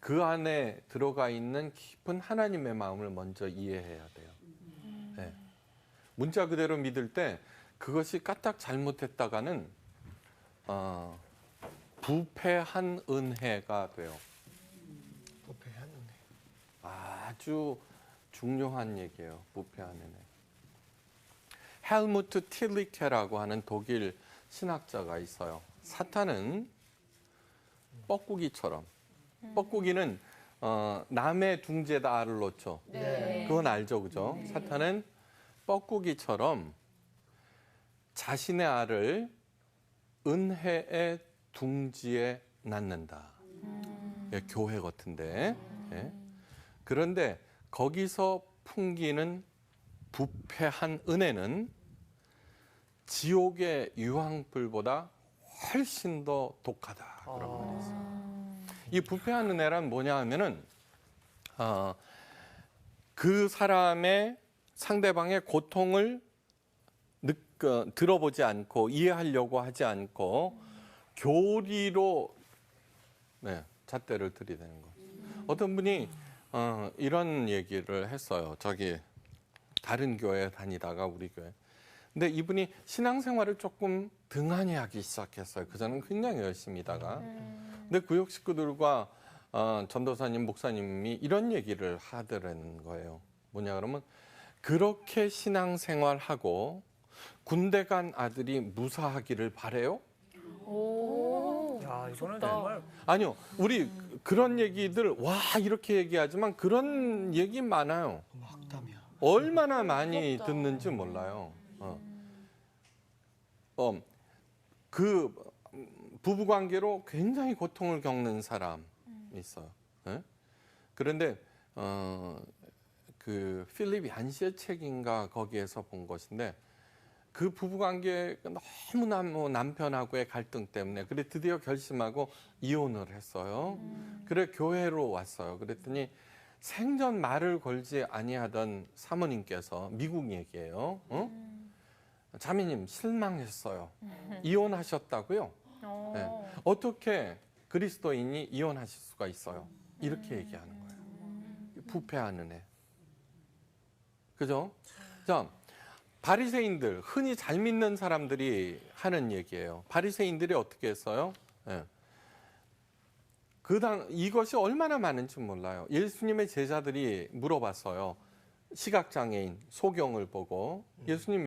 그 안에 들어가 있는 깊은 하나님의 마음을 먼저 이해해야 돼요. 네. 문자 그대로 믿을 때 그것이 까딱 잘못했다가는 부패한 은혜가 돼요. 부패한 은혜. 아주 중요한 얘기예요. 부패한 은혜. 헬무트 틸리케라고 하는 독일 신학자가 있어요. 사탄은 뻐꾸기처럼 뻐꾸기는 남의 둥지에다 알을 놓죠. 네. 그건 알죠, 그죠? 사탄은 뻐꾸기처럼 자신의 알을 은혜의 둥지에 낳는다. 예, 교회 같은데. 예. 그런데 거기서 풍기는 부패한 은혜는 지옥의 유황불보다 훨씬 더 독하다. 그런 말이었어요. 이 부패한 은혜란 뭐냐 하면은 그 사람의 상대방의 고통을 들어보지 않고 이해하려고 하지 않고 교리로 잣대를 들이대는 거. 어떤 분이 이런 얘기를 했어요. 저기 다른 교회 다니다가 우리 교회. 근데 이분이 신앙생활을 조금 등한히 하기 시작했어요. 그전엔 굉장히 열심히다가. 근데 구역 식구들과 전도사님, 목사님이 이런 얘기를 하더라는 거예요. 뭐냐 그러면 그렇게 신앙생활하고 군대 간 아들이 무사하기를 바래요? 야, 이거는 정말 아니요. 우리 그런 얘기들 와 이렇게 얘기하지만 그런 얘기 많아요. 악담이야. 얼마나 많이 듣는지 몰라요. 그 부부 관계로 굉장히 고통을 겪는 사람이 있어요. 네? 그런데 그 필립 얀시의 책인가 거기에서 본 것인데 그 부부 관계가 너무나 남편하고의 갈등 때문에 그래 드디어 결심하고 이혼을 했어요. 그래 교회로 왔어요. 그랬더니 생전 말을 걸지 아니하던 사모님께서 미국 얘기예요. 자매님 실망했어요. 이혼하셨다고요? 네. 어떻게 그리스도인이 이혼하실 수가 있어요? 이렇게 얘기하는 거예요. 부패하는 애. 그죠? 자, 바리새인들, 흔히 잘 믿는 사람들이 하는 얘기예요. 바리새인들이 어떻게 했어요? 예. 이것이 얼마나 많은지 몰라요. 예수님의 제자들이 물어봤어요. 시각장애인 소경을 보고 예수님